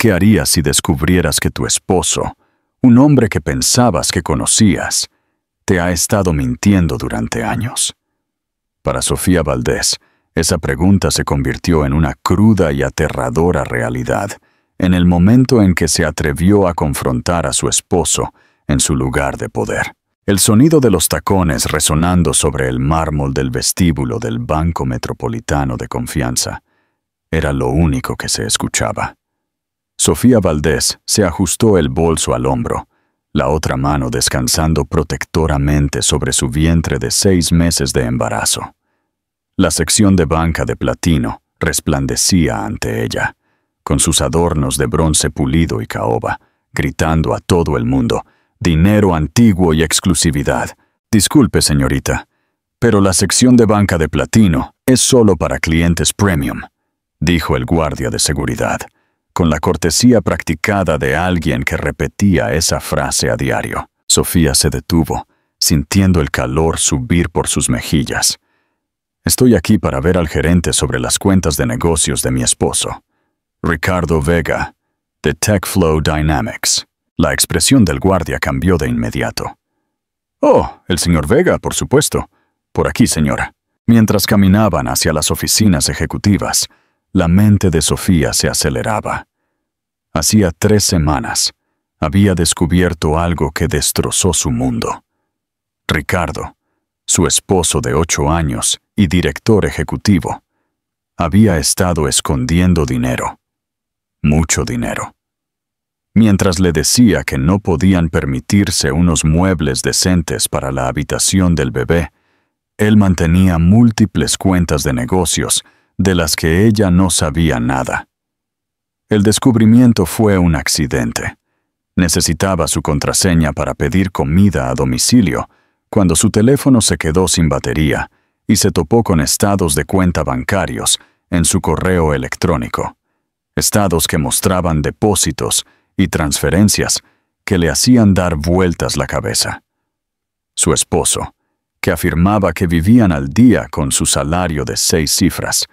¿Qué harías si descubrieras que tu esposo, un hombre que pensabas que conocías, te ha estado mintiendo durante años? Para Sofía Valdés, esa pregunta se convirtió en una cruda y aterradora realidad en el momento en que se atrevió a confrontar a su esposo en su lugar de poder. El sonido de los tacones resonando sobre el mármol del vestíbulo del Banco Metropolitano de Confianza era lo único que se escuchaba. Sofía Valdés se ajustó el bolso al hombro, la otra mano descansando protectoramente sobre su vientre de 6 meses de embarazo. La sección de banca de platino resplandecía ante ella, con sus adornos de bronce pulido y caoba, gritando a todo el mundo: dinero antiguo y exclusividad. Disculpe, señorita, pero la sección de banca de platino es solo para clientes premium, dijo el guardia de seguridad, con la cortesía practicada de alguien que repetía esa frase a diario. Sofía se detuvo, sintiendo el calor subir por sus mejillas. Estoy aquí para ver al gerente sobre las cuentas de negocios de mi esposo, Ricardo Vega, de TechFlow Dynamics. La expresión del guardia cambió de inmediato. Oh, el señor Vega, por supuesto. Por aquí, señora. Mientras caminaban hacia las oficinas ejecutivas, la mente de Sofía se aceleraba. Hacía 3 semanas, había descubierto algo que destrozó su mundo. Ricardo, su esposo de 8 años y director ejecutivo, había estado escondiendo dinero. Mucho dinero. Mientras le decía que no podían permitirse unos muebles decentes para la habitación del bebé, él mantenía múltiples cuentas de negocios de las que ella no sabía nada. El descubrimiento fue un accidente. Necesitaba su contraseña para pedir comida a domicilio cuando su teléfono se quedó sin batería y se topó con estados de cuenta bancarios en su correo electrónico. Estados que mostraban depósitos y transferencias que le hacían dar vueltas la cabeza. Su esposo, que afirmaba que vivían al día con su salario de 6 cifras,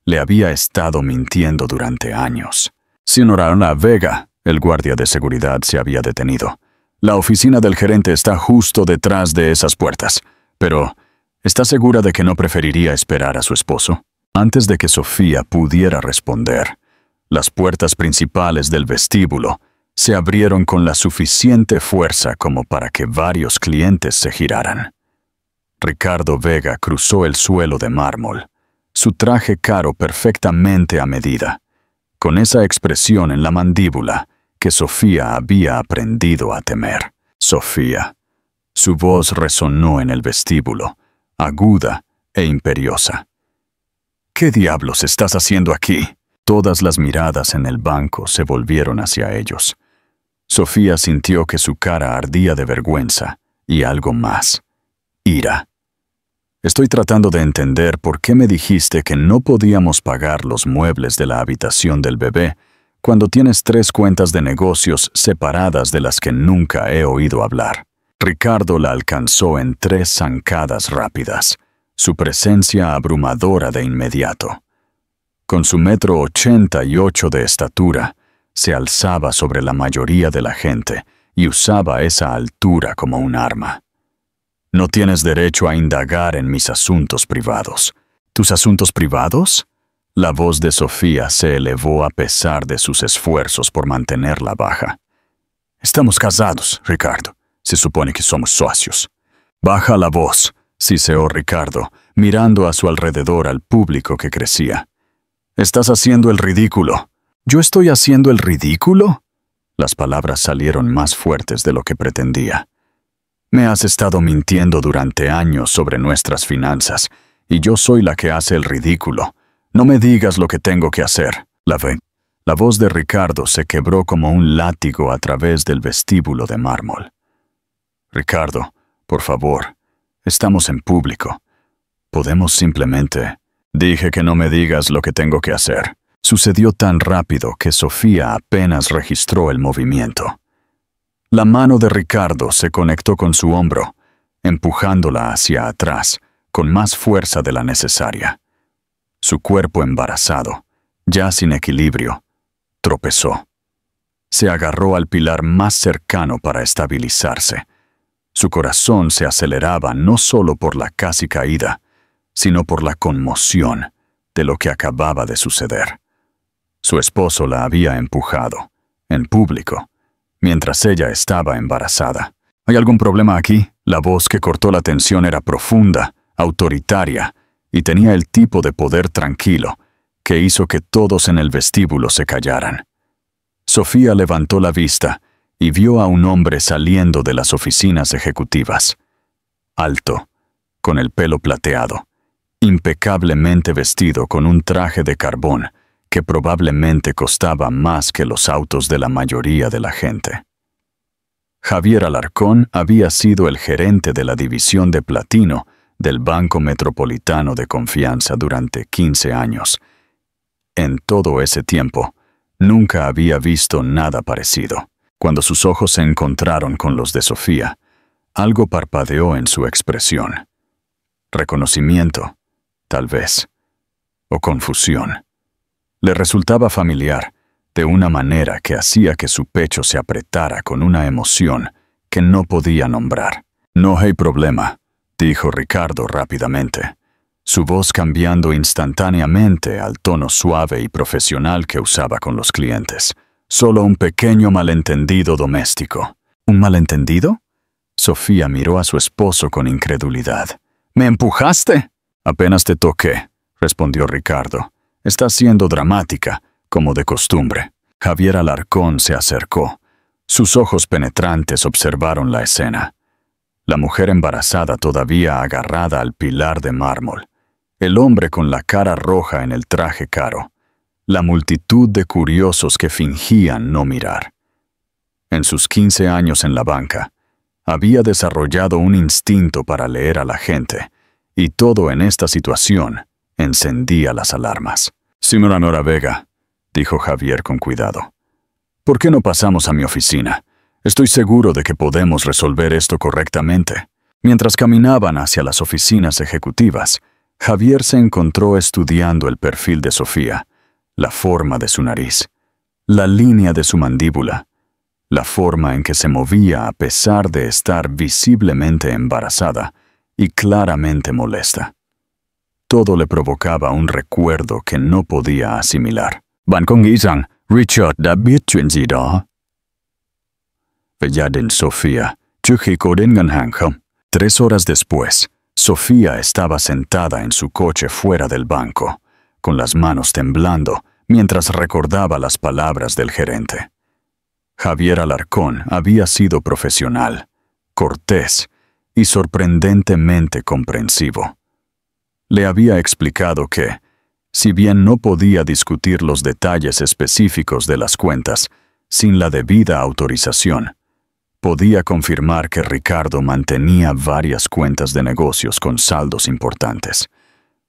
le había estado mintiendo durante años. Señora Vega, el guardia de seguridad se había detenido. La oficina del gerente está justo detrás de esas puertas, pero ¿está segura de que no preferiría esperar a su esposo? Antes de que Sofía pudiera responder, las puertas principales del vestíbulo se abrieron con la suficiente fuerza como para que varios clientes se giraran. Ricardo Vega cruzó el suelo de mármol, su traje caro perfectamente a medida, con esa expresión en la mandíbula que Sofía había aprendido a temer. Sofía. Su voz resonó en el vestíbulo, aguda e imperiosa. ¿Qué diablos estás haciendo aquí? Todas las miradas en el banco se volvieron hacia ellos. Sofía sintió que su cara ardía de vergüenza y algo más: ira. Estoy tratando de entender por qué me dijiste que no podíamos pagar los muebles de la habitación del bebé cuando tienes 3 cuentas de negocios separadas de las que nunca he oído hablar. Ricardo la alcanzó en 3 zancadas rápidas, su presencia abrumadora de inmediato. Con su 1,88 m de estatura, se alzaba sobre la mayoría de la gente y usaba esa altura como un arma. No tienes derecho a indagar en mis asuntos privados. ¿Tus asuntos privados? La voz de Sofía se elevó a pesar de sus esfuerzos por mantenerla baja. Estamos casados, Ricardo. Se supone que somos socios. Baja la voz, siseó Ricardo, mirando a su alrededor al público que crecía. Estás haciendo el ridículo. ¿Yo estoy haciendo el ridículo? Las palabras salieron más fuertes de lo que pretendía. Me has estado mintiendo durante años sobre nuestras finanzas, y yo soy la que hace el ridículo. No me digas lo que tengo que hacer. La voz de Ricardo se quebró como un látigo a través del vestíbulo de mármol. Ricardo, por favor, estamos en público. ¿Podemos simplemente? Dije que no me digas lo que tengo que hacer. Sucedió tan rápido que Sofía apenas registró el movimiento. La mano de Ricardo se conectó con su hombro, empujándola hacia atrás, con más fuerza de la necesaria. Su cuerpo embarazado, ya sin equilibrio, tropezó. Se agarró al pilar más cercano para estabilizarse. Su corazón se aceleraba no solo por la casi caída, sino por la conmoción de lo que acababa de suceder. Su esposo la había empujado, en público, mientras ella estaba embarazada. ¿Hay algún problema aquí? La voz que cortó la tensión era profunda, autoritaria, y tenía el tipo de poder tranquilo que hizo que todos en el vestíbulo se callaran. Sofía levantó la vista y vio a un hombre saliendo de las oficinas ejecutivas. Alto, con el pelo plateado, impecablemente vestido con un traje de carbón que probablemente costaba más que los autos de la mayoría de la gente. Javier Alarcón había sido el gerente de la división de platino del Banco Metropolitano de Confianza durante 15 años. En todo ese tiempo, nunca había visto nada parecido. Cuando sus ojos se encontraron con los de Sofía, algo parpadeó en su expresión. Reconocimiento, tal vez, o confusión. Le resultaba familiar, de una manera que hacía que su pecho se apretara con una emoción que no podía nombrar. «No hay problema», dijo Ricardo rápidamente, su voz cambiando instantáneamente al tono suave y profesional que usaba con los clientes. «Solo un pequeño malentendido doméstico». «¿Un malentendido?» Sofía miró a su esposo con incredulidad. «¿Me empujaste?» «Apenas te toqué», respondió Ricardo. «Estás siendo dramática, como de costumbre». Javier Alarcón se acercó. Sus ojos penetrantes observaron la escena. La mujer embarazada todavía agarrada al pilar de mármol. El hombre con la cara roja en el traje caro. La multitud de curiosos que fingían no mirar. En sus 15 años en la banca, había desarrollado un instinto para leer a la gente, y todo en esta situación encendía las alarmas. «Señora Nora Vega», dijo Javier con cuidado, «¿por qué no pasamos a mi oficina? Estoy seguro de que podemos resolver esto correctamente». Mientras caminaban hacia las oficinas ejecutivas, Javier se encontró estudiando el perfil de Sofía, la forma de su nariz, la línea de su mandíbula, la forma en que se movía a pesar de estar visiblemente embarazada y claramente molesta. Todo le provocaba un recuerdo que no podía asimilar. «Bạn có nghĩ rằng Richard đã biết chuyện gì đó về gia đình Sofía trước khi cô đến ngân hàng không?» 3 horas después, Sofía estaba sentada en su coche fuera del banco, con las manos temblando mientras recordaba las palabras del gerente. Javier Alarcón había sido profesional, cortés y sorprendentemente comprensivo. Le había explicado que, si bien no podía discutir los detalles específicos de las cuentas sin la debida autorización, podía confirmar que Ricardo mantenía varias cuentas de negocios con saldos importantes.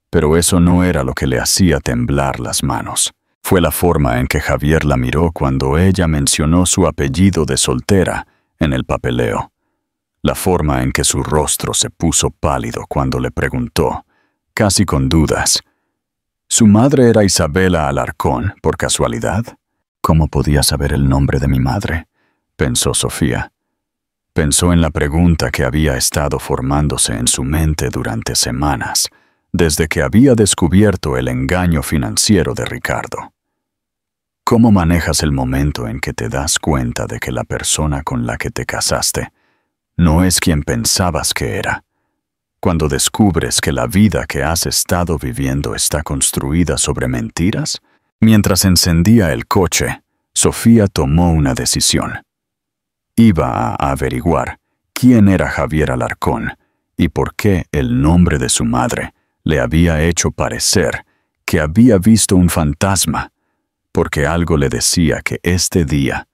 Pero eso no era lo que le hacía temblar las manos. Fue la forma en que Javier la miró cuando ella mencionó su apellido de soltera en el papeleo. La forma en que su rostro se puso pálido cuando le preguntó, casi con dudas, ¿su madre era Isabela Alarcón, por casualidad? ¿Cómo podía saber el nombre de mi madre?, pensó Sofía. Pensó en la pregunta que había estado formándose en su mente durante semanas, desde que había descubierto el engaño financiero de Ricardo. ¿Cómo manejas el momento en que te das cuenta de que la persona con la que te casaste no es quien pensabas que era? Cuando descubres que la vida que has estado viviendo está construida sobre mentiras. Mientras encendía el coche, Sofía tomó una decisión. Iba a averiguar quién era Javier Alarcón y por qué el nombre de su madre le había hecho parecer que había visto un fantasma, porque algo le decía que este día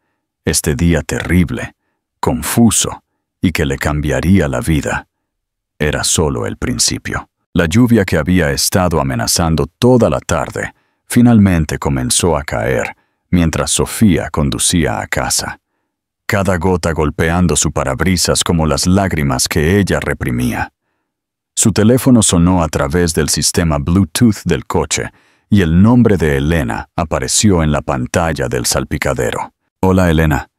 terrible, confuso y que le cambiaría la vida, era solo el principio. La lluvia que había estado amenazando toda la tarde finalmente comenzó a caer mientras Sofía conducía a casa, cada gota golpeando su parabrisas como las lágrimas que ella reprimía. Su teléfono sonó a través del sistema Bluetooth del coche y el nombre de Elena apareció en la pantalla del salpicadero. Hola, Elena,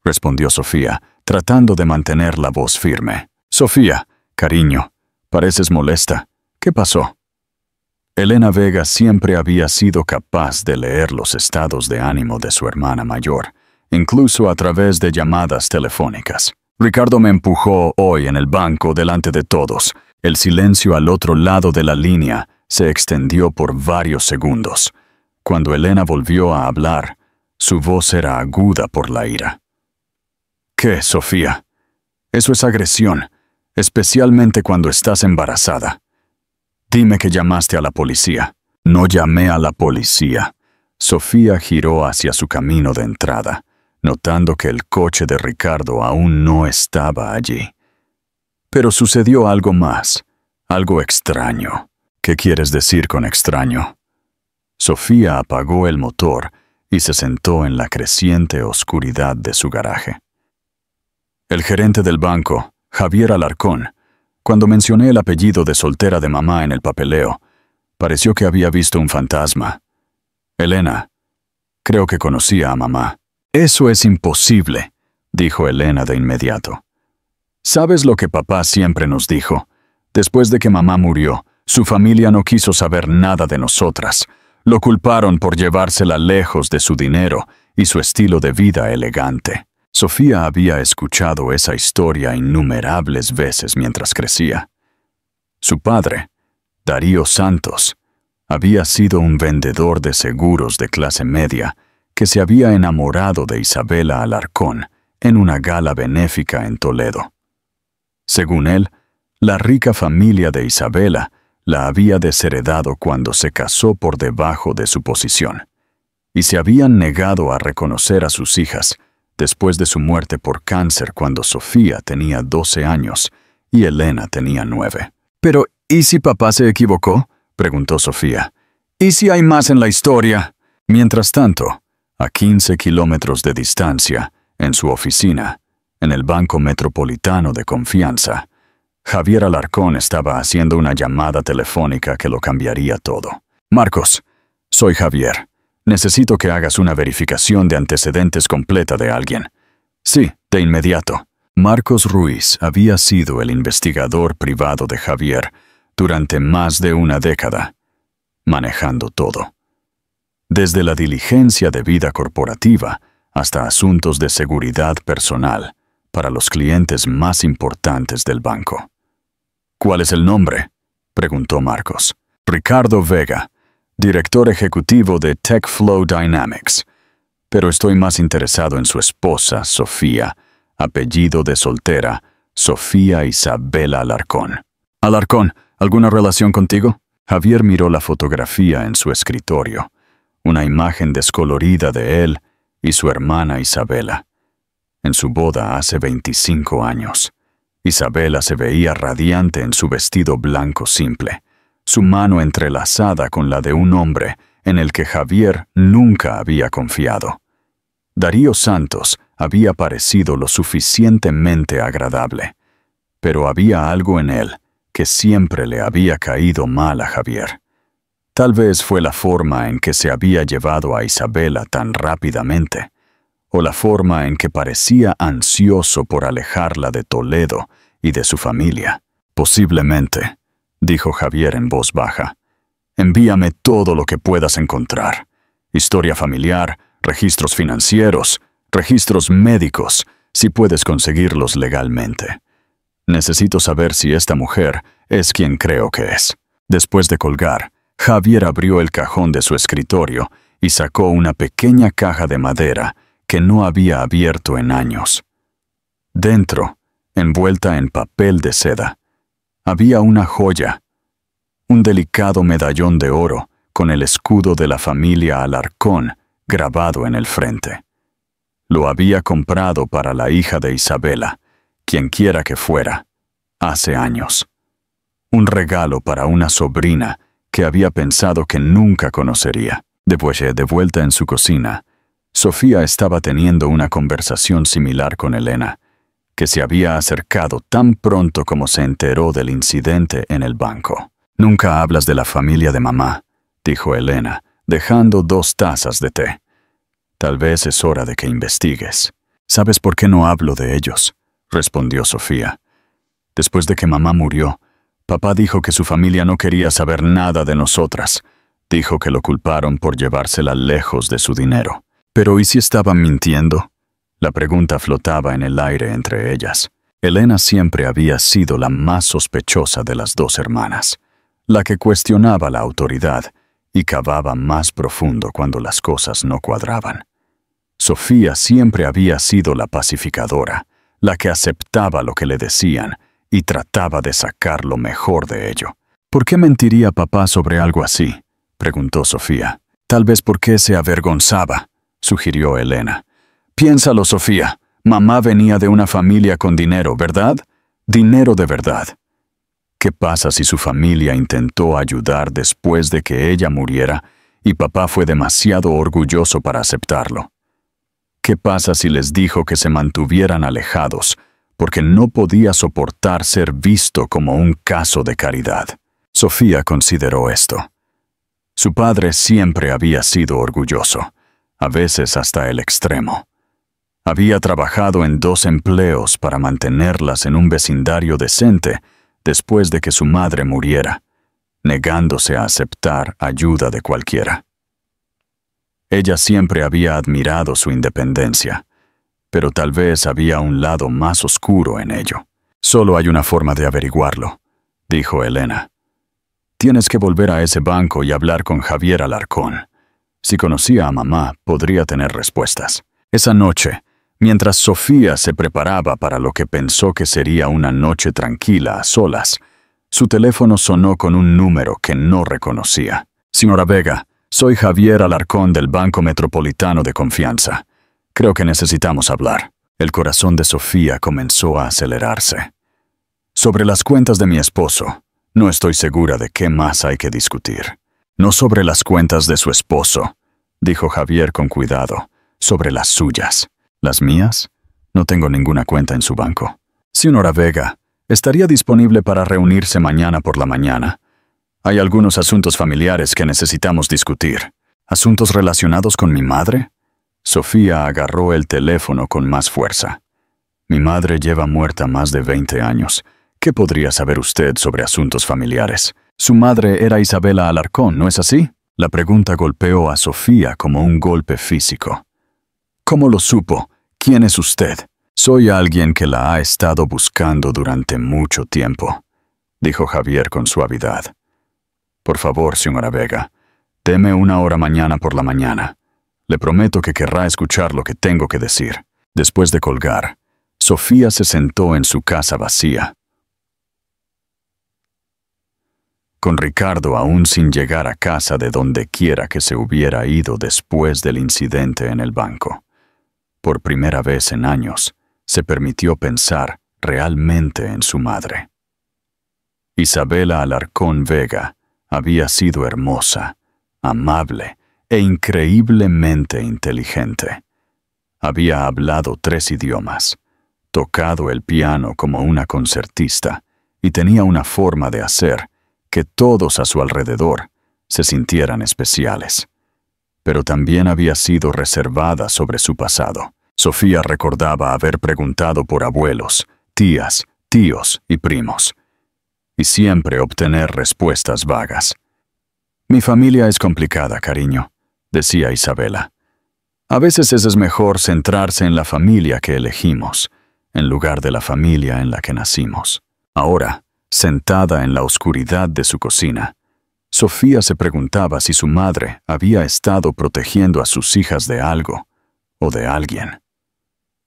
respondió Sofía, tratando de mantener la voz firme. Sofía, cariño, pareces molesta. ¿Qué pasó? Elena Vega siempre había sido capaz de leer los estados de ánimo de su hermana mayor, incluso a través de llamadas telefónicas. Ricardo me empujó hoy en el banco delante de todos. El silencio al otro lado de la línea se extendió por varios segundos. Cuando Elena volvió a hablar, su voz era aguda por la ira. ¿Qué, Sofía? Eso es agresión, especialmente cuando estás embarazada. Dime que llamaste a la policía. No llamé a la policía. Sofía giró hacia su camino de entrada, notando que el coche de Ricardo aún no estaba allí. Pero sucedió algo más, algo extraño. ¿Qué quieres decir con extraño? Sofía apagó el motor y se sentó en la creciente oscuridad de su garaje. El gerente del banco, Javier Alarcón, cuando mencioné el apellido de soltera de mamá en el papeleo, pareció que había visto un fantasma. Elena, creo que conocía a mamá. Eso es imposible, dijo Elena de inmediato. ¿Sabes lo que papá siempre nos dijo? Después de que mamá murió, su familia no quiso saber nada de nosotras. Lo culparon por llevársela lejos de su dinero y su estilo de vida elegante. Sofía había escuchado esa historia innumerables veces mientras crecía. Su padre, Darío Santos, había sido un vendedor de seguros de clase media que se había enamorado de Isabela Alarcón en una gala benéfica en Toledo. Según él, la rica familia de Isabela la había desheredado cuando se casó por debajo de su posición, y se habían negado a reconocer a sus hijas después de su muerte por cáncer cuando Sofía tenía 12 años y Elena tenía 9. «Pero, ¿y si papá se equivocó?», preguntó Sofía. «¿Y si hay más en la historia?». Mientras tanto, a 15 kilómetros de distancia, en su oficina, en el Banco Metropolitano de Confianza, Javier Alarcón estaba haciendo una llamada telefónica que lo cambiaría todo. «Marcos, soy Javier. Necesito que hagas una verificación de antecedentes completa de alguien». «Sí, de inmediato». Marcos Ruiz había sido el investigador privado de Javier durante más de una década, manejando todo. Desde la diligencia de vida corporativa hasta asuntos de seguridad personal para los clientes más importantes del banco. «¿Cuál es el nombre?», preguntó Marcos. «Ricardo Vega, director ejecutivo de TechFlow Dynamics. Pero estoy más interesado en su esposa, Sofía, apellido de soltera, Sofía Isabela Alarcón». «Alarcón, ¿alguna relación contigo?». Javier miró la fotografía en su escritorio, una imagen descolorida de él y su hermana Isabela. En su boda hace 25 años, Isabela se veía radiante en su vestido blanco simple, su mano entrelazada con la de un hombre en el que Javier nunca había confiado. Darío Santos había parecido lo suficientemente agradable, pero había algo en él que siempre le había caído mal a Javier. Tal vez fue la forma en que se había llevado a Isabela tan rápidamente, o la forma en que parecía ansioso por alejarla de Toledo y de su familia. «Posiblemente», dijo Javier en voz baja. «Envíame todo lo que puedas encontrar. Historia familiar, registros financieros, registros médicos, si puedes conseguirlos legalmente. Necesito saber si esta mujer es quien creo que es». Después de colgar, Javier abrió el cajón de su escritorio y sacó una pequeña caja de madera que no había abierto en años. Dentro, envuelta en papel de seda, había una joya, un delicado medallón de oro con el escudo de la familia Alarcón grabado en el frente. Lo había comprado para la hija de Isabela, quienquiera que fuera, hace años. Un regalo para una sobrina que había pensado que nunca conocería. Después, de vuelta en su cocina, Sofía estaba teniendo una conversación similar con Elena, que se había acercado tan pronto como se enteró del incidente en el banco. «Nunca hablas de la familia de mamá», dijo Elena, dejando 2 tazas de té. Tal vez es hora de que investigues. ¿Sabes por qué no hablo de ellos?, respondió Sofía. Después de que mamá murió, papá dijo que su familia no quería saber nada de nosotras. Dijo que lo culparon por llevársela lejos de su dinero. Pero ¿y si estaban mintiendo? La pregunta flotaba en el aire entre ellas. Elena siempre había sido la más sospechosa de las dos hermanas, la que cuestionaba la autoridad y cavaba más profundo cuando las cosas no cuadraban. Sofía siempre había sido la pacificadora, la que aceptaba lo que le decían y trataba de sacar lo mejor de ello. ¿Por qué mentiría papá sobre algo así?, preguntó Sofía. Tal vez porque se avergonzaba, sugirió Elena. Piénsalo, Sofía. Mamá venía de una familia con dinero, ¿verdad? Dinero de verdad. ¿Qué pasa si su familia intentó ayudar después de que ella muriera y papá fue demasiado orgulloso para aceptarlo? ¿Qué pasa si les dijo que se mantuvieran alejados porque no podía soportar ser visto como un caso de caridad? Sofía consideró esto. Su padre siempre había sido orgulloso, a veces hasta el extremo. Había trabajado en 2 empleos para mantenerlas en un vecindario decente después de que su madre muriera, negándose a aceptar ayuda de cualquiera. Ella siempre había admirado su independencia, pero tal vez había un lado más oscuro en ello. Solo hay una forma de averiguarlo, dijo Elena. Tienes que volver a ese banco y hablar con Javier Alarcón. Si conocía a mamá, podría tener respuestas. Esa noche, mientras Sofía se preparaba para lo que pensó que sería una noche tranquila a solas, su teléfono sonó con un número que no reconocía. Señora Vega, soy Javier Alarcón del Banco Metropolitano de Confianza. Creo que necesitamos hablar. El corazón de Sofía comenzó a acelerarse. Sobre las cuentas de mi esposo, no estoy segura de qué más hay que discutir. No sobre las cuentas de su esposo, dijo Javier con cuidado, sobre las suyas. ¿Las mías? No tengo ninguna cuenta en su banco. Señora Vega, ¿estaría disponible para reunirse mañana por la mañana? Hay algunos asuntos familiares que necesitamos discutir. ¿Asuntos relacionados con mi madre? Sofía agarró el teléfono con más fuerza. Mi madre lleva muerta más de 20 años. ¿Qué podría saber usted sobre asuntos familiares? Su madre era Isabela Alarcón, ¿no es así? La pregunta golpeó a Sofía como un golpe físico. ¿Cómo lo supo? ¿Quién es usted? Soy alguien que la ha estado buscando durante mucho tiempo, dijo Javier con suavidad. Por favor, señora Vega, deme 1 hora mañana por la mañana. Le prometo que querrá escuchar lo que tengo que decir. Después de colgar, Sofía se sentó en su casa vacía. Con Ricardo aún sin llegar a casa de donde quiera que se hubiera ido después del incidente en el banco. Por primera vez en años, se permitió pensar realmente en su madre. Isabela Alarcón Vega había sido hermosa, amable e increíblemente inteligente. Había hablado 3 idiomas, tocado el piano como una concertista y tenía una forma de hacer que todos a su alrededor se sintieran especiales. Pero también había sido reservada sobre su pasado. Sofía recordaba haber preguntado por abuelos, tías, tíos y primos, y siempre obtener respuestas vagas. Mi familia es complicada, cariño, decía Isabela. A veces es mejor centrarse en la familia que elegimos, en lugar de la familia en la que nacimos. Ahora, sentada en la oscuridad de su cocina, Sofía se preguntaba si su madre había estado protegiendo a sus hijas de algo o de alguien.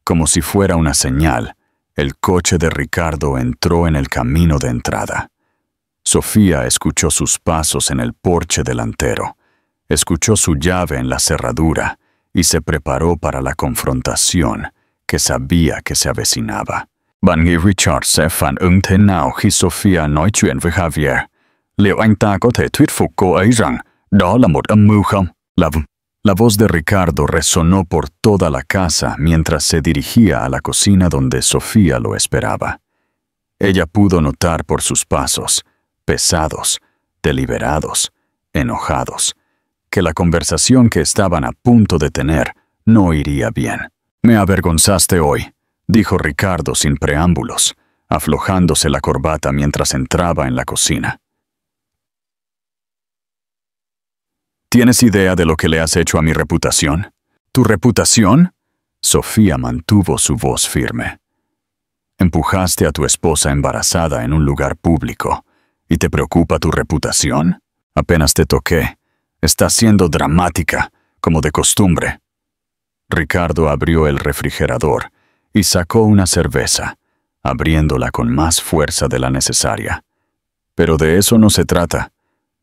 Como si fuera una señal, el coche de Ricardo entró en el camino de entrada. Sofía escuchó sus pasos en el porche delantero, escuchó su llave en la cerradura y se preparó para la confrontación que sabía que se avecinaba. Bạn nghĩ Richard sẽ phản ứng thế nào khi Sophia nói chuyện với Javier? Liệu anh ta có thể thuyết phục cô ấy rằng đó là một âm mưu không? La voz de Ricardo resonó por toda la casa mientras se dirigía a la cocina donde Sofía lo esperaba. Ella pudo notar por sus pasos, pesados, deliberados, enojados, que la conversación que estaban a punto de tener no iría bien. «Me avergonzaste hoy», dijo Ricardo sin preámbulos, aflojándose la corbata mientras entraba en la cocina. ¿Tienes idea de lo que le has hecho a mi reputación? ¿Tu reputación? Sofía mantuvo su voz firme. Empujaste a tu esposa embarazada en un lugar público. ¿Y te preocupa tu reputación? Apenas te toqué. Estás siendo dramática, como de costumbre. Ricardo abrió el refrigerador y sacó una cerveza, abriéndola con más fuerza de la necesaria. Pero de eso no se trata.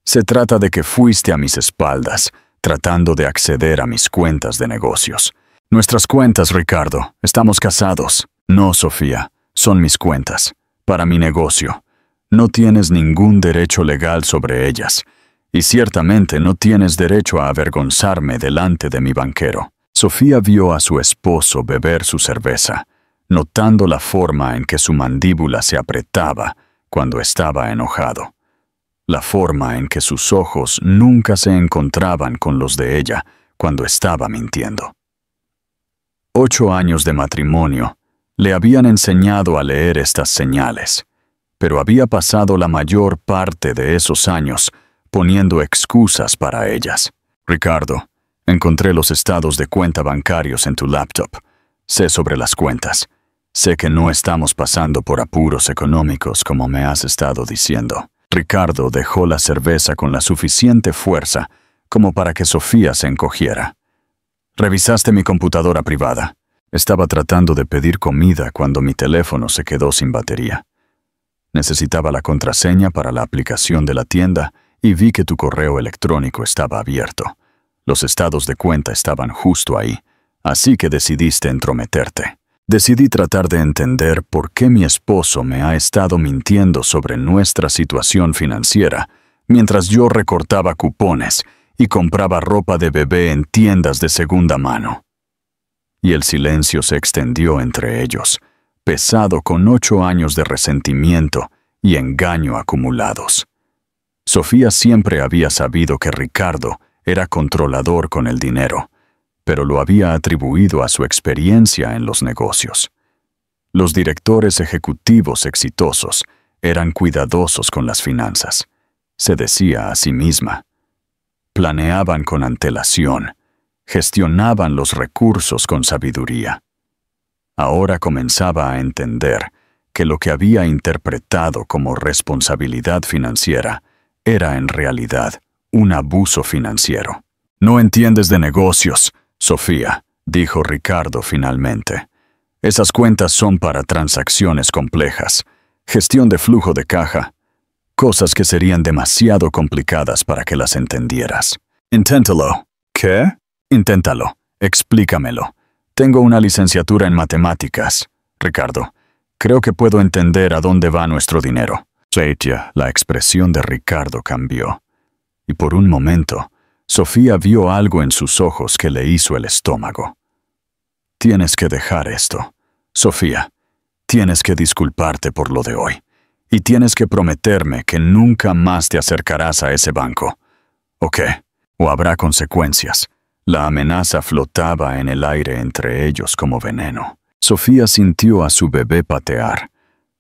Se trata de que fuiste a mis espaldas, tratando de acceder a mis cuentas de negocios. Nuestras cuentas, Ricardo. Estamos casados. No, Sofía. Son mis cuentas. Para mi negocio. No tienes ningún derecho legal sobre ellas. Y ciertamente no tienes derecho a avergonzarme delante de mi banquero. Sofía vio a su esposo beber su cerveza, notando la forma en que su mandíbula se apretaba cuando estaba enojado. La forma en que sus ojos nunca se encontraban con los de ella cuando estaba mintiendo. 8 años de matrimonio le habían enseñado a leer estas señales, pero había pasado la mayor parte de esos años poniendo excusas para ellas. Ricardo, encontré los estados de cuenta bancarios en tu laptop. Sé sobre las cuentas. Sé que no estamos pasando por apuros económicos como me has estado diciendo. Ricardo dejó la cerveza con la suficiente fuerza como para que Sofía se encogiera. ¿Revisaste mi computadora privada? Estaba tratando de pedir comida cuando mi teléfono se quedó sin batería. Necesitaba la contraseña para la aplicación de la tienda y vi que tu correo electrónico estaba abierto. Los estados de cuenta estaban justo ahí, así que decidiste entrometerte. Decidí tratar de entender por qué mi esposo me ha estado mintiendo sobre nuestra situación financiera, mientras yo recortaba cupones y compraba ropa de bebé en tiendas de segunda mano. Y el silencio se extendió entre ellos, pesado con 8 años de resentimiento y engaño acumulados. Sofía siempre había sabido que Ricardo era controlador con el dinero, pero lo había atribuido a su experiencia en los negocios. Los directores ejecutivos exitosos eran cuidadosos con las finanzas, se decía a sí misma. Planeaban con antelación, gestionaban los recursos con sabiduría. Ahora comenzaba a entender que lo que había interpretado como responsabilidad financiera era en realidad un abuso financiero. «No entiendes de negocios, Sofía», dijo Ricardo finalmente. «Esas cuentas son para transacciones complejas, gestión de flujo de caja, cosas que serían demasiado complicadas para que las entendieras. Inténtalo». «¿Qué?» «Inténtalo. Explícamelo. Tengo una licenciatura en matemáticas, Ricardo. Creo que puedo entender a dónde va nuestro dinero». La expresión de Ricardo cambió, y por un momento, Sofía vio algo en sus ojos que le hizo el estómago. «Tienes que dejar esto, Sofía. Tienes que disculparte por lo de hoy, y tienes que prometerme que nunca más te acercarás a ese banco. ¿O qué? ¿O habrá consecuencias?» La amenaza flotaba en el aire entre ellos como veneno. Sofía sintió a su bebé patear,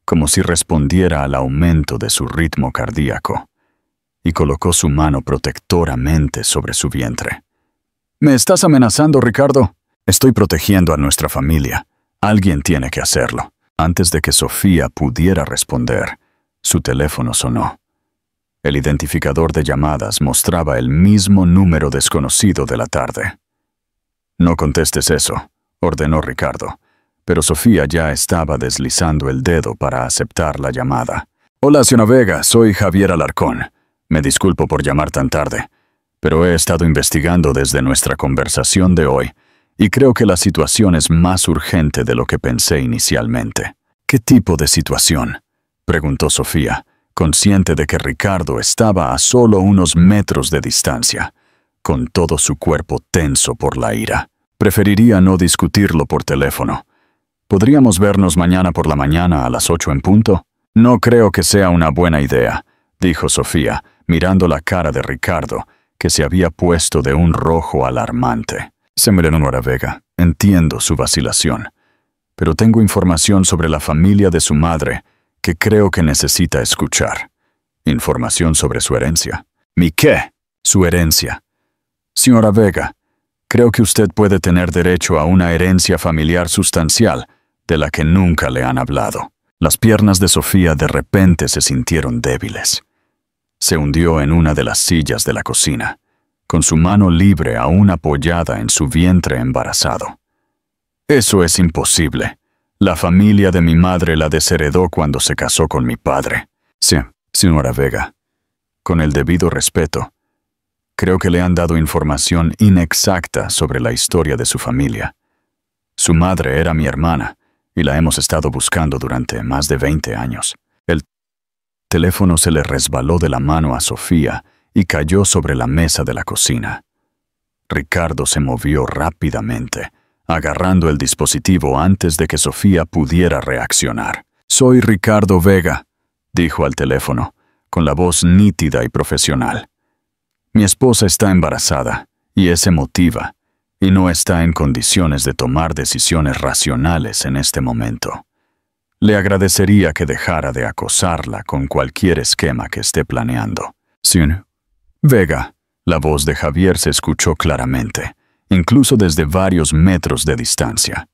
como si respondiera al aumento de su ritmo cardíaco, y colocó su mano protectoramente sobre su vientre. «¿Me estás amenazando, Ricardo?» «Estoy protegiendo a nuestra familia. Alguien tiene que hacerlo». Antes de que Sofía pudiera responder, su teléfono sonó. El identificador de llamadas mostraba el mismo número desconocido de la tarde. «No contestes eso», ordenó Ricardo, pero Sofía ya estaba deslizando el dedo para aceptar la llamada. «Hola, señora Vega, soy Javier Alarcón. Me disculpo por llamar tan tarde, pero he estado investigando desde nuestra conversación de hoy y creo que la situación es más urgente de lo que pensé inicialmente». «¿Qué tipo de situación?», preguntó Sofía, consciente de que Ricardo estaba a solo unos metros de distancia, con todo su cuerpo tenso por la ira. «Preferiría no discutirlo por teléfono. ¿Podríamos vernos mañana por la mañana a las 8 en punto?» «No creo que sea una buena idea», dijo Sofía, mirando la cara de Ricardo, que se había puesto de un rojo alarmante. Señora Vega, entiendo su vacilación, pero tengo información sobre la familia de su madre que creo que necesita escuchar. Información sobre su herencia. ¿Mi qué? Su herencia. Señora Vega, creo que usted puede tener derecho a una herencia familiar sustancial de la que nunca le han hablado. Las piernas de Sofía de repente se sintieron débiles. Se hundió en una de las sillas de la cocina, con su mano libre aún apoyada en su vientre embarazado. Eso es imposible. La familia de mi madre la desheredó cuando se casó con mi padre. Sí, señora Vega. Con el debido respeto, creo que le han dado información inexacta sobre la historia de su familia. Su madre era mi hermana, y la hemos estado buscando durante más de 20 años. El teléfono se le resbaló de la mano a Sofía y cayó sobre la mesa de la cocina. Ricardo se movió rápidamente, agarrando el dispositivo antes de que Sofía pudiera reaccionar. «Soy Ricardo Vega», dijo al teléfono, con la voz nítida y profesional. «Mi esposa está embarazada y es emotiva, y no está en condiciones de tomar decisiones racionales en este momento. Le agradecería que dejara de acosarla con cualquier esquema que esté planeando». «Sí, Vega», la voz de Javier se escuchó claramente, incluso desde varios metros de distancia.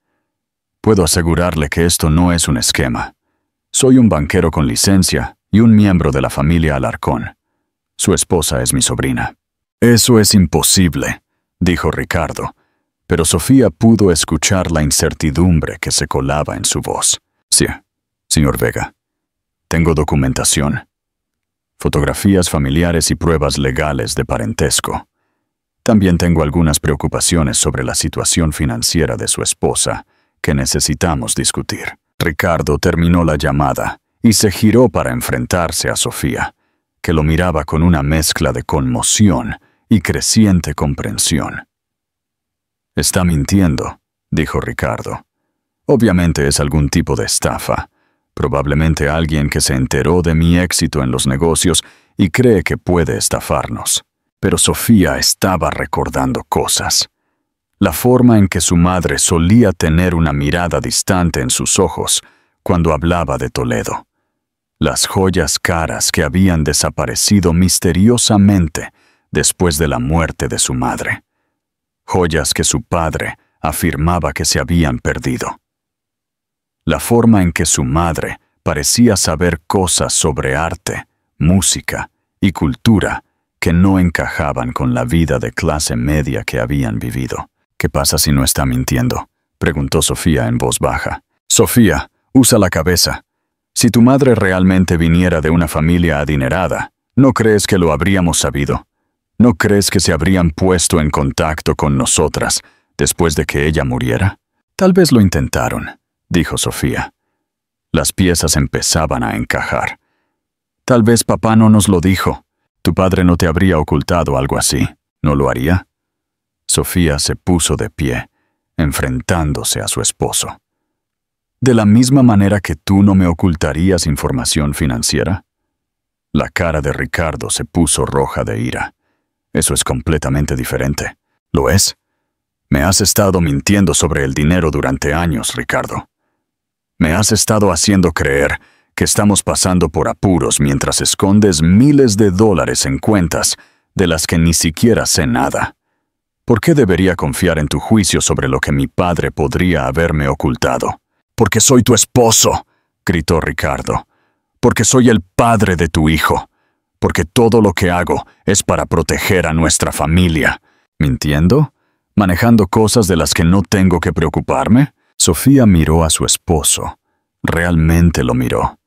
«Puedo asegurarle que esto no es un esquema. Soy un banquero con licencia y un miembro de la familia Alarcón. Su esposa es mi sobrina». «Eso es imposible», dijo Ricardo, pero Sofía pudo escuchar la incertidumbre que se colaba en su voz. «Sí, señor Vega. Tengo documentación. Fotografías familiares y pruebas legales de parentesco. También tengo algunas preocupaciones sobre la situación financiera de su esposa que necesitamos discutir». Ricardo terminó la llamada y se giró para enfrentarse a Sofía, que lo miraba con una mezcla de conmoción y creciente comprensión. «Está mintiendo», dijo Ricardo. «Obviamente es algún tipo de estafa. Probablemente alguien que se enteró de mi éxito en los negocios y cree que puede estafarnos». Pero Sofía estaba recordando cosas. La forma en que su madre solía tener una mirada distante en sus ojos cuando hablaba de Toledo. Las joyas caras que habían desaparecido misteriosamente después de la muerte de su madre. Joyas que su padre afirmaba que se habían perdido. La forma en que su madre parecía saber cosas sobre arte, música y cultura que no encajaban con la vida de clase media que habían vivido. «¿Qué pasa si no está mintiendo?», preguntó Sofía en voz baja. «Sofía, usa la cabeza. Si tu madre realmente viniera de una familia adinerada, ¿no crees que lo habríamos sabido? ¿No crees que se habrían puesto en contacto con nosotras después de que ella muriera?» «Tal vez lo intentaron», dijo Sofía. Las piezas empezaban a encajar. «Tal vez papá no nos lo dijo. Tu padre no te habría ocultado algo así, ¿no lo haría?» Sofía se puso de pie, enfrentándose a su esposo. «¿De la misma manera que tú no me ocultarías información financiera?» La cara de Ricardo se puso roja de ira. «Eso es completamente diferente». «¿Lo es? Me has estado mintiendo sobre el dinero durante años, Ricardo. Me has estado haciendo creer que estamos pasando por apuros mientras escondes miles de dólares en cuentas de las que ni siquiera sé nada. ¿Por qué debería confiar en tu juicio sobre lo que mi padre podría haberme ocultado?» «Porque soy tu esposo», gritó Ricardo. «Porque soy el padre de tu hijo. Porque todo lo que hago es para proteger a nuestra familia». «¿Mintiendo? ¿Manejando cosas de las que no tengo que preocuparme?» Sofía miró a su esposo. Realmente lo miró.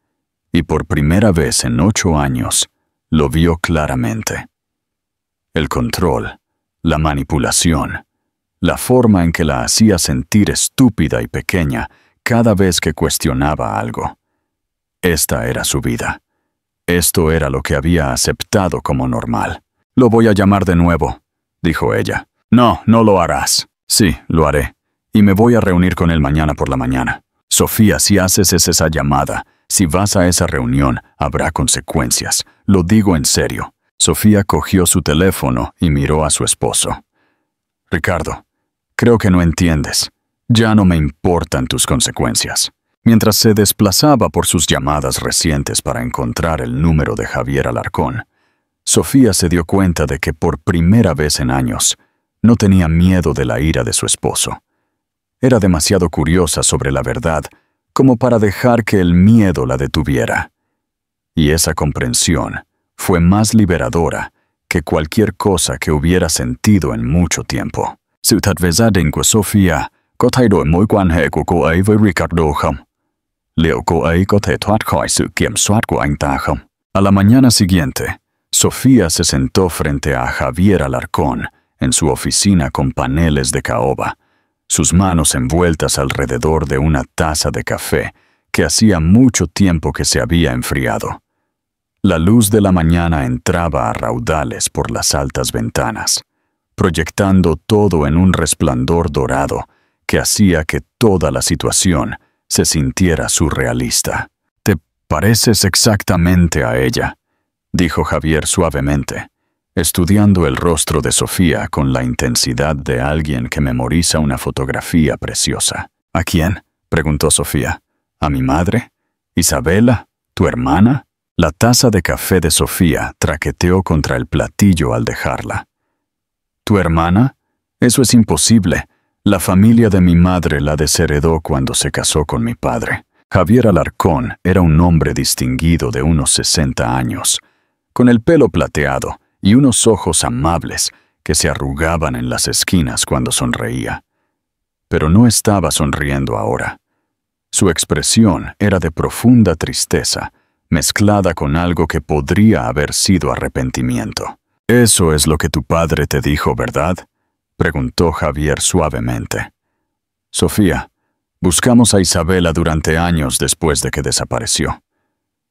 Y por primera vez en 8 años, lo vio claramente. El control, la manipulación, la forma en que la hacía sentir estúpida y pequeña cada vez que cuestionaba algo. Esta era su vida. Esto era lo que había aceptado como normal. «Lo voy a llamar de nuevo», dijo ella. «No, no lo harás». «Sí, lo haré. Y me voy a reunir con él mañana por la mañana». «Sofía, si haces esa llamada, si vas a esa reunión, habrá consecuencias. Lo digo en serio». Sofía cogió su teléfono y miró a su esposo. «Ricardo, Creo que no entiendes. Ya no me importan tus consecuencias. Mientras se desplazaba por sus llamadas recientes para encontrar el número de Javier Alarcón, Sofía se dio cuenta de que por primera vez en años no tenía miedo de la ira de su esposo. Era demasiado curiosa sobre la verdad como para dejar que el miedo la detuviera. Y esa comprensión fue más liberadora que cualquier cosa que hubiera sentido en mucho tiempo. Sự thật về gia đình của Sophia có thay đổi mối quan hệ của cô ấy với Ricardo không? Liệu cô ấy có thể thoát khỏi sự kiểm soát của anh ta không? A la mañana siguiente, Sofía se sentó frente a Javier Alarcón en su oficina con paneles de caoba, sus manos envueltas alrededor de una taza de café que hacía mucho tiempo que se había enfriado. La luz de la mañana entraba a raudales por las altas ventanas, proyectando todo en un resplandor dorado que hacía que toda la situación se sintiera surrealista. «Te pareces exactamente a ella», dijo Javier suavemente, estudiando el rostro de Sofía con la intensidad de alguien que memoriza una fotografía preciosa. «¿A quién?», preguntó Sofía. «¿A mi madre? ¿Isabela? ¿Tu hermana?» La taza de café de Sofía traqueteó contra el platillo al dejarla. «¿Tu hermana? Eso es imposible. La familia de mi madre la desheredó cuando se casó con mi padre». Javier Alarcón era un hombre distinguido de unos 60 años, con el pelo plateado y unos ojos amables que se arrugaban en las esquinas cuando sonreía. Pero no estaba sonriendo ahora. Su expresión era de profunda tristeza, mezclada con algo que podría haber sido arrepentimiento. «Eso es lo que tu padre te dijo, ¿verdad?», preguntó Javier suavemente. «Sofía, buscamos a Isabela durante años después de que desapareció.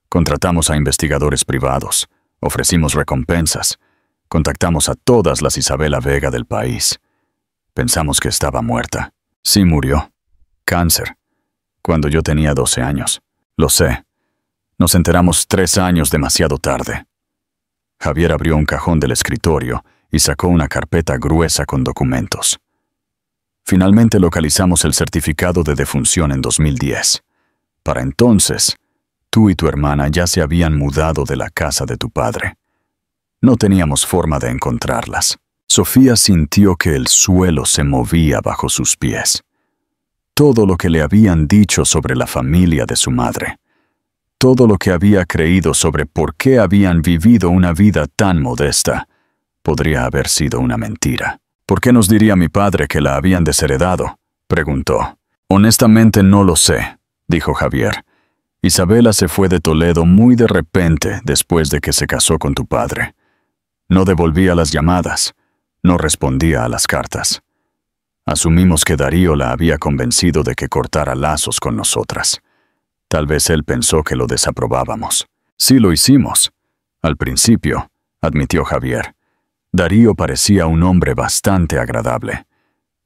Contratamos a investigadores privados, ofrecimos recompensas, contactamos a todas las Isabela Vega del país. Pensamos que estaba muerta. Sí murió. Cáncer. Cuando yo tenía 12 años. Lo sé. Nos enteramos 3 años demasiado tarde». Javier abrió un cajón del escritorio y sacó una carpeta gruesa con documentos. «Finalmente localizamos el certificado de defunción en 2010. Para entonces, tú y tu hermana ya se habían mudado de la casa de tu padre. No teníamos forma de encontrarlas». Sofía sintió que el suelo se movía bajo sus pies. Todo lo que le habían dicho sobre la familia de su madre, todo lo que había creído sobre por qué habían vivido una vida tan modesta, podría haber sido una mentira. «¿Por qué nos diría mi padre que la habían desheredado?», preguntó. «Honestamente no lo sé», dijo Javier. «Isabela se fue de Toledo muy de repente después de que se casó con tu padre. No devolvía las llamadas, no respondía a las cartas. Asumimos que Darío la había convencido de que cortara lazos con nosotras. Tal vez él pensó que lo desaprobábamos. Sí lo hicimos. Al principio», admitió Javier. «Darío parecía un hombre bastante agradable.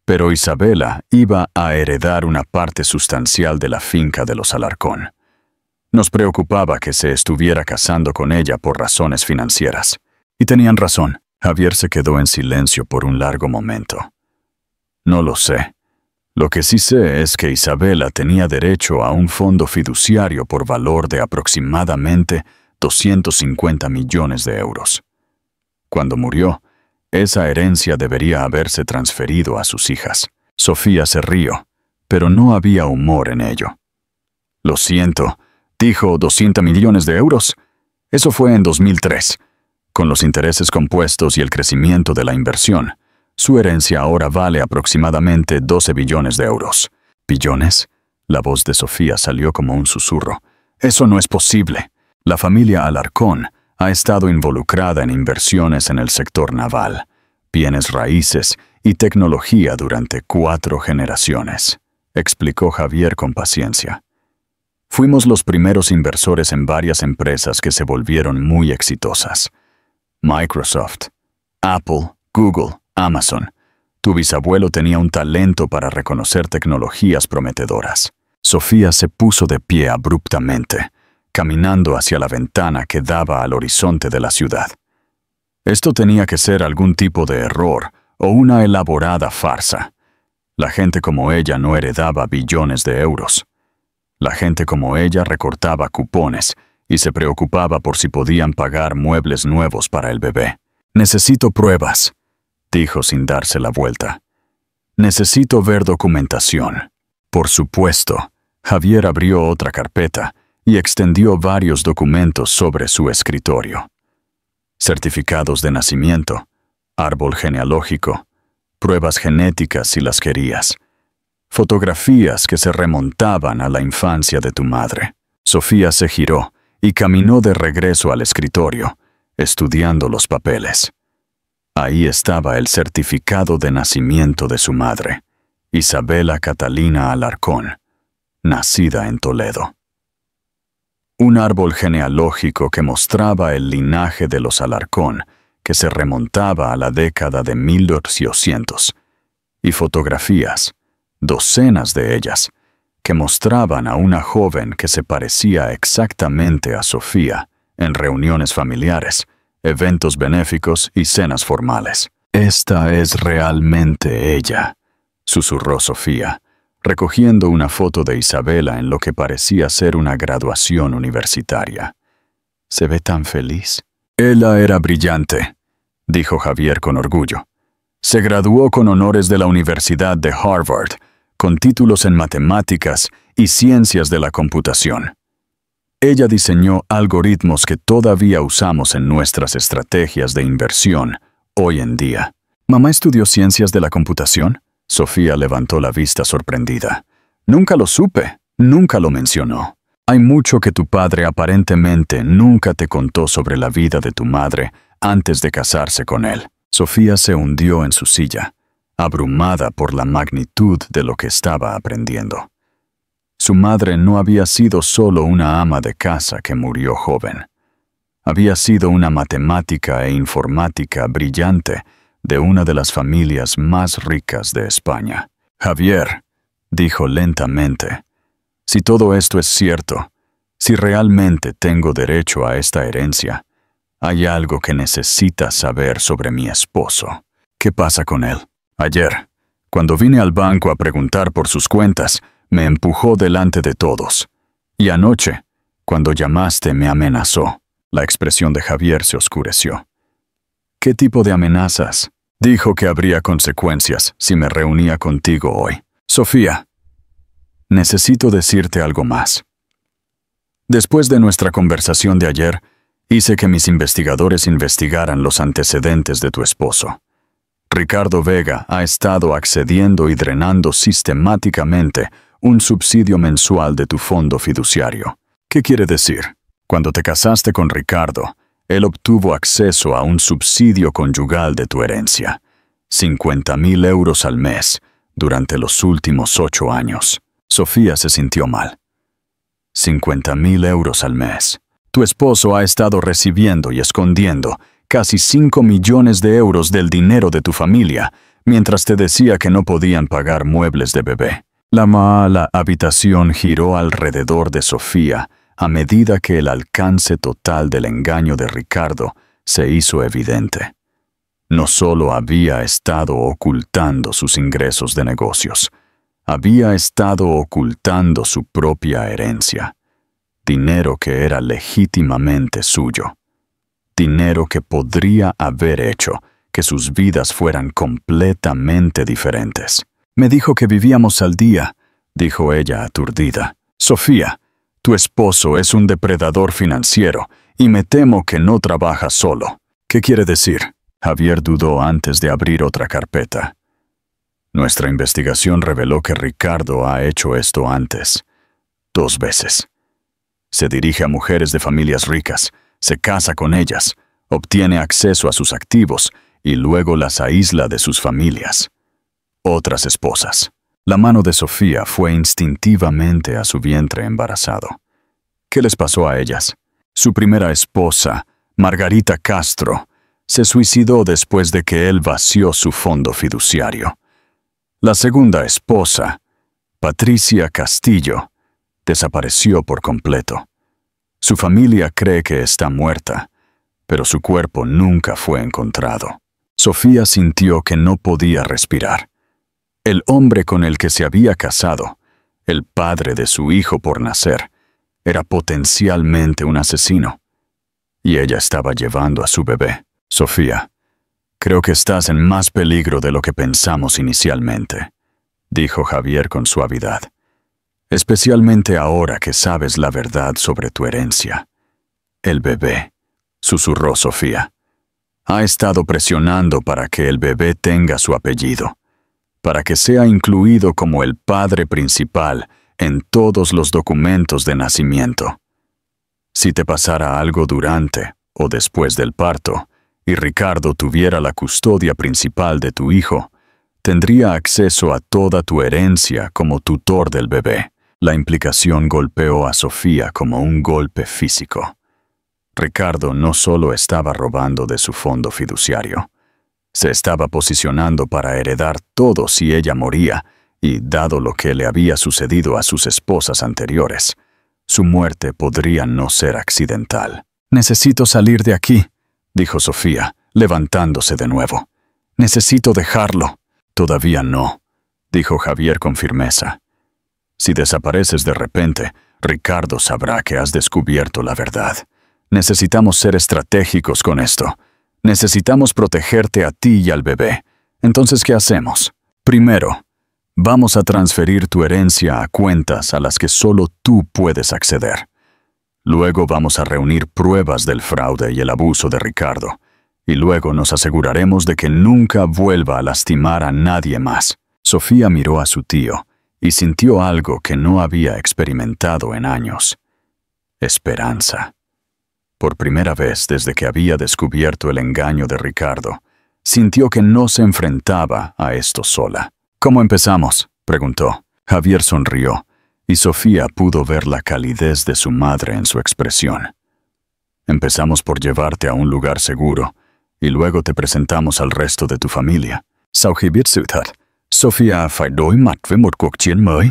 Pero Isabela iba a heredar una parte sustancial de la finca de los Alarcón. Nos preocupaba que se estuviera casando con ella por razones financieras. Y tenían razón». Javier se quedó en silencio por un largo momento. «No lo sé. Lo que sí sé es que Isabela tenía derecho a un fondo fiduciario por valor de aproximadamente 250 millones de euros. Cuando murió, esa herencia debería haberse transferido a sus hijas». Sofía se rió, pero no había humor en ello. «Lo siento, dijo 200 millones de euros. Eso fue en 2003. Con los intereses compuestos y el crecimiento de la inversión, su herencia ahora vale aproximadamente 12 billones de euros». «¿Billones?». La voz de Sofía salió como un susurro. «Eso no es posible. La familia Alarcón ha estado involucrada en inversiones en el sector naval, bienes raíces y tecnología durante 4 generaciones», explicó Javier con paciencia. «Fuimos los primeros inversores en varias empresas que se volvieron muy exitosas. Microsoft, Apple, Google, Amazon. Tu bisabuelo tenía un talento para reconocer tecnologías prometedoras». Sofía se puso de pie abruptamente, caminando hacia la ventana que daba al horizonte de la ciudad. Esto tenía que ser algún tipo de error o una elaborada farsa. La gente como ella no heredaba billones de euros. La gente como ella recortaba cupones y se preocupaba por si podían pagar muebles nuevos para el bebé. «Necesito pruebas», dijo sin darse la vuelta. «Necesito ver documentación». Por supuesto, Javier abrió otra carpeta y extendió varios documentos sobre su escritorio. Certificados de nacimiento, árbol genealógico, pruebas genéticas si las querías, fotografías que se remontaban a la infancia de tu madre. Sofía se giró y caminó de regreso al escritorio, estudiando los papeles. Ahí estaba el certificado de nacimiento de su madre, Isabela Catalina Alarcón, nacida en Toledo. Un árbol genealógico que mostraba el linaje de los Alarcón, que se remontaba a la década de 1800, y fotografías, docenas de ellas, que mostraban a una joven que se parecía exactamente a Sofía en reuniones familiares, eventos benéficos y cenas formales. «Esta es realmente ella», susurró Sofía, recogiendo una foto de Isabela en lo que parecía ser una graduación universitaria. «Se ve tan feliz». «Ella era brillante», dijo Javier con orgullo. «Se graduó con honores de la Universidad de Harvard, con títulos en matemáticas y ciencias de la computación. Ella diseñó algoritmos que todavía usamos en nuestras estrategias de inversión hoy en día». «¿Mamá estudió ciencias de la computación?», Sofía levantó la vista sorprendida. «Nunca lo supe, nunca lo mencionó. Hay mucho que tu padre aparentemente nunca te contó sobre la vida de tu madre antes de casarse con él». Sofía se hundió en su silla, abrumada por la magnitud de lo que estaba aprendiendo. Su madre no había sido solo una ama de casa que murió joven. Había sido una matemática e informática brillante de una de las familias más ricas de España. «Javier», dijo lentamente, «si todo esto es cierto, si realmente tengo derecho a esta herencia, hay algo que necesitas saber sobre mi esposo». «¿Qué pasa con él?» «Ayer, cuando vine al banco a preguntar por sus cuentas, me empujó delante de todos. Y anoche, cuando llamaste, me amenazó». La expresión de Javier se oscureció. «¿Qué tipo de amenazas?» «Dijo que habría consecuencias si me reunía contigo hoy». «Sofía, necesito decirte algo más. Después de nuestra conversación de ayer, hice que mis investigadores investigaran los antecedentes de tu esposo. Ricardo Vega ha estado accediendo y drenando sistemáticamente un subsidio mensual de tu fondo fiduciario. ¿Qué quiere decir? Cuando te casaste con Ricardo, él obtuvo acceso a un subsidio conyugal de tu herencia, 50.000 euros al mes, durante los últimos 8 años. Sofía se sintió mal. 50.000 euros al mes. Tu esposo ha estado recibiendo y escondiendo casi 5 millones de euros del dinero de tu familia, mientras te decía que no podían pagar muebles de bebé. La mala habitación giró alrededor de Sofía, a medida que el alcance total del engaño de Ricardo se hizo evidente. No solo había estado ocultando sus ingresos de negocios, había estado ocultando su propia herencia, dinero que era legítimamente suyo, dinero que podría haber hecho que sus vidas fueran completamente diferentes. «Me dijo que vivíamos al día», dijo ella aturdida. «Sofía, tu esposo es un depredador financiero y me temo que no trabaja solo». «¿Qué quiere decir?» Javier dudó antes de abrir otra carpeta. «Nuestra investigación reveló que Ricardo ha hecho esto antes, 2 veces. Se dirige a mujeres de familias ricas, se casa con ellas, obtiene acceso a sus activos y luego las aísla de sus familias. Otras esposas». La mano de Sofía fue instintivamente a su vientre embarazado. ¿Qué les pasó a ellas? Su primera esposa, Margarita Castro, se suicidó después de que él vació su fondo fiduciario. La segunda esposa, Patricia Castillo, desapareció por completo. Su familia cree que está muerta, pero su cuerpo nunca fue encontrado. Sofía sintió que no podía respirar. El hombre con el que se había casado, el padre de su hijo por nacer, era potencialmente un asesino. Y ella estaba llevando a su bebé. Sofía, creo que estás en más peligro de lo que pensamos inicialmente, dijo Javier con suavidad. Especialmente ahora que sabes la verdad sobre tu herencia. El bebé, susurró Sofía, ha estado presionando para que el bebé tenga su apellido, para que sea incluido como el padre principal en todos los documentos de nacimiento. Si te pasara algo durante o después del parto, y Ricardo tuviera la custodia principal de tu hijo, tendría acceso a toda tu herencia como tutor del bebé. La implicación golpeó a Sofía como un golpe físico. Ricardo no solo estaba robando de su fondo fiduciario, se estaba posicionando para heredar todo si ella moría, y dado lo que le había sucedido a sus esposas anteriores, su muerte podría no ser accidental. «Necesito salir de aquí», dijo Sofía, levantándose de nuevo. «Necesito dejarlo». «Todavía no», dijo Javier con firmeza. «Si desapareces de repente, Ricardo sabrá que has descubierto la verdad. Necesitamos ser estratégicos con esto. Necesitamos protegerte a ti y al bebé. Entonces, ¿qué hacemos? Primero, vamos a transferir tu herencia a cuentas a las que solo tú puedes acceder. Luego vamos a reunir pruebas del fraude y el abuso de Ricardo. Y luego nos aseguraremos de que nunca vuelva a lastimar a nadie más». Sofía miró a su tío y sintió algo que no había experimentado en años. Esperanza. Por primera vez desde que había descubierto el engaño de Ricardo, sintió que no se enfrentaba a esto sola. «¿Cómo empezamos?», preguntó. Javier sonrió, y Sofía pudo ver la calidez de su madre en su expresión. «Empezamos por llevarte a un lugar seguro, y luego te presentamos al resto de tu familia». Sau khi biết sự thật, Sophia phải đối mặt với một cuộc chiến mới.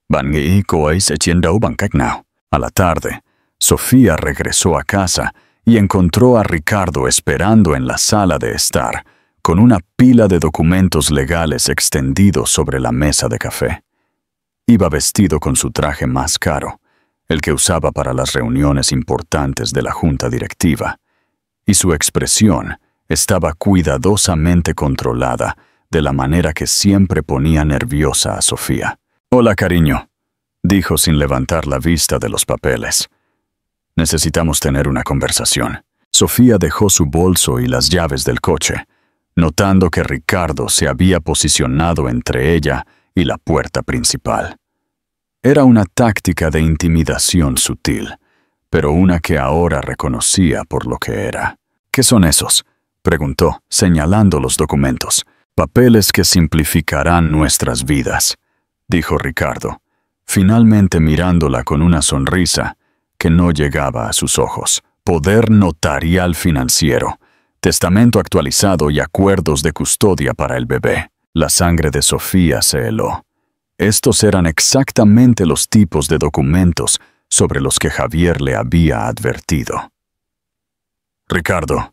Bạn nghĩ cô ấy sẽ chiến đấu bằng cách nào? A la tarde, Sofía regresó a casa y encontró a Ricardo esperando en la sala de estar, con una pila de documentos legales extendidos sobre la mesa de café. Iba vestido con su traje más caro, el que usaba para las reuniones importantes de la junta directiva, y su expresión estaba cuidadosamente controlada de la manera que siempre ponía nerviosa a Sofía. «Hola, cariño», dijo sin levantar la vista de los papeles. «Necesitamos tener una conversación». Sofía dejó su bolso y las llaves del coche, notando que Ricardo se había posicionado entre ella y la puerta principal. Era una táctica de intimidación sutil, pero una que ahora reconocía por lo que era. «¿Qué son esos?», preguntó, señalando los documentos. «Papeles que simplificarán nuestras vidas», dijo Ricardo, finalmente mirándola con una sonrisa que no llegaba a sus ojos. «Poder notarial financiero, testamento actualizado y acuerdos de custodia para el bebé». La sangre de Sofía se heló. Estos eran exactamente los tipos de documentos sobre los que Javier le había advertido. «Ricardo,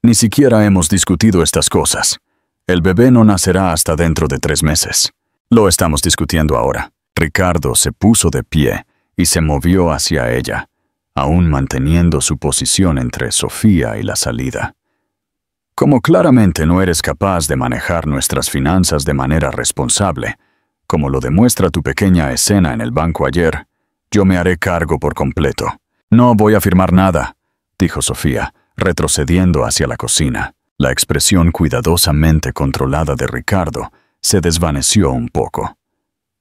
ni siquiera hemos discutido estas cosas. El bebé no nacerá hasta dentro de 3 meses. Lo estamos discutiendo ahora». Ricardo se puso de pie y se movió hacia ella, aún manteniendo su posición entre Sofía y la salida. «Como claramente no eres capaz de manejar nuestras finanzas de manera responsable, como lo demuestra tu pequeña escena en el banco ayer, yo me haré cargo por completo». «No voy a firmar nada», dijo Sofía, retrocediendo hacia la cocina. La expresión cuidadosamente controlada de Ricardo se desvaneció un poco.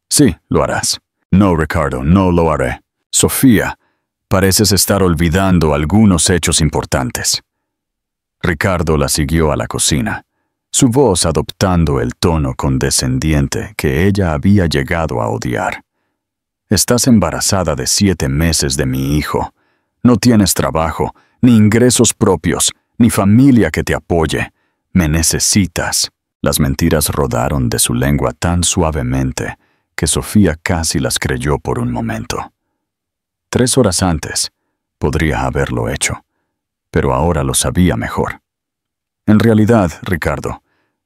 «Sí, lo harás». «No, Ricardo, no lo haré». «Sofía, pareces estar olvidando algunos hechos importantes». Ricardo la siguió a la cocina, su voz adoptando el tono condescendiente que ella había llegado a odiar. «Estás embarazada de 7 meses de mi hijo. No tienes trabajo, ni ingresos propios, ni familia que te apoye. Me necesitas». Las mentiras rodaron de su lengua tan suavemente que Sofía casi las creyó por un momento. 3 horas antes, podría haberlo hecho, pero ahora lo sabía mejor. «En realidad, Ricardo,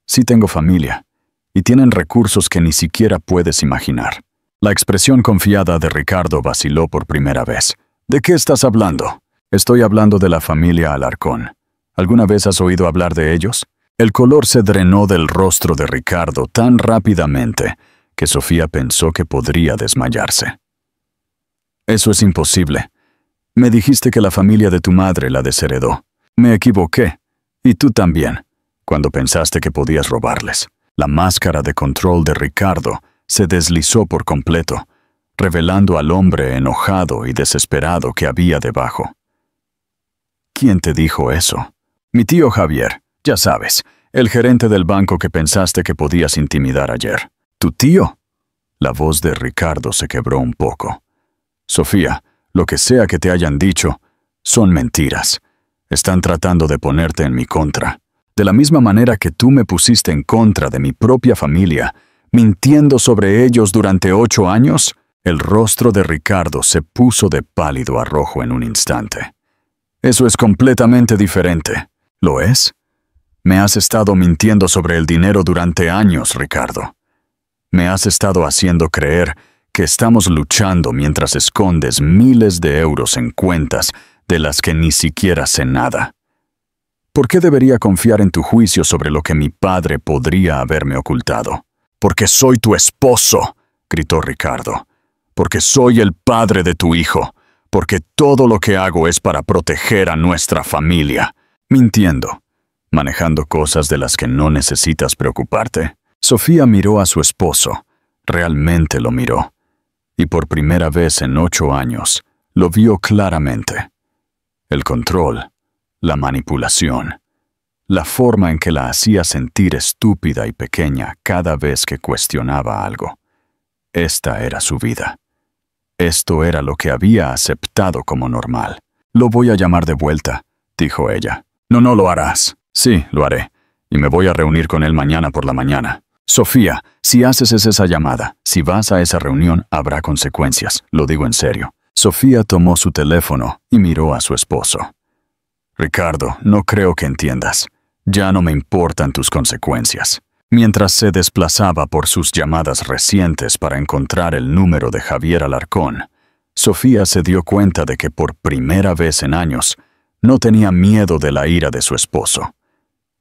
sí tengo familia, y tienen recursos que ni siquiera puedes imaginar. La expresión confiada de Ricardo vaciló por primera vez. ¿De qué estás hablando? Estoy hablando de la familia Alarcón. ¿Alguna vez has oído hablar de ellos? El color se drenó del rostro de Ricardo tan rápidamente que Sofía pensó que podría desmayarse. Eso es imposible. Me dijiste que la familia de tu madre la desheredó. Me equivoqué. Y tú también, cuando pensaste que podías robarles. La máscara de control de Ricardo se deslizó por completo, revelando al hombre enojado y desesperado que había debajo. ¿Quién te dijo eso? Mi tío Javier, ya sabes, el gerente del banco que pensaste que podías intimidar ayer. ¿Tu tío? La voz de Ricardo se quebró un poco. Sofía, lo que sea que te hayan dicho, son mentiras. Están tratando de ponerte en mi contra. De la misma manera que tú me pusiste en contra de mi propia familia, mintiendo sobre ellos durante 8 años, el rostro de Ricardo se puso de pálido a rojo en un instante. Eso es completamente diferente. ¿Lo es? Me has estado mintiendo sobre el dinero durante años, Ricardo. Me has estado haciendo creer que estamos luchando mientras escondes miles de euros en cuentas de las que ni siquiera sé nada. ¿Por qué debería confiar en tu juicio sobre lo que mi padre podría haberme ocultado? «Porque soy tu esposo», gritó Ricardo. «Porque soy el padre de tu hijo. Porque todo lo que hago es para proteger a nuestra familia». Mintiendo, manejando cosas de las que no necesitas preocuparte. Sofía miró a su esposo. Realmente lo miró. Y por primera vez en 8 años, lo vio claramente. El control, la manipulación, la forma en que la hacía sentir estúpida y pequeña cada vez que cuestionaba algo. Esta era su vida. Esto era lo que había aceptado como normal. «Lo voy a llamar de vuelta», dijo ella. «No lo harás». «Sí, lo haré. Y me voy a reunir con él mañana por la mañana». «Sofía, si haces esa llamada, si vas a esa reunión, habrá consecuencias. Lo digo en serio». Sofía tomó su teléfono y miró a su esposo. «Ricardo, no creo que entiendas. Ya no me importan tus consecuencias». Mientras se desplazaba por sus llamadas recientes para encontrar el número de Javier Alarcón, Sofía se dio cuenta de que por primera vez en años no tenía miedo de la ira de su esposo.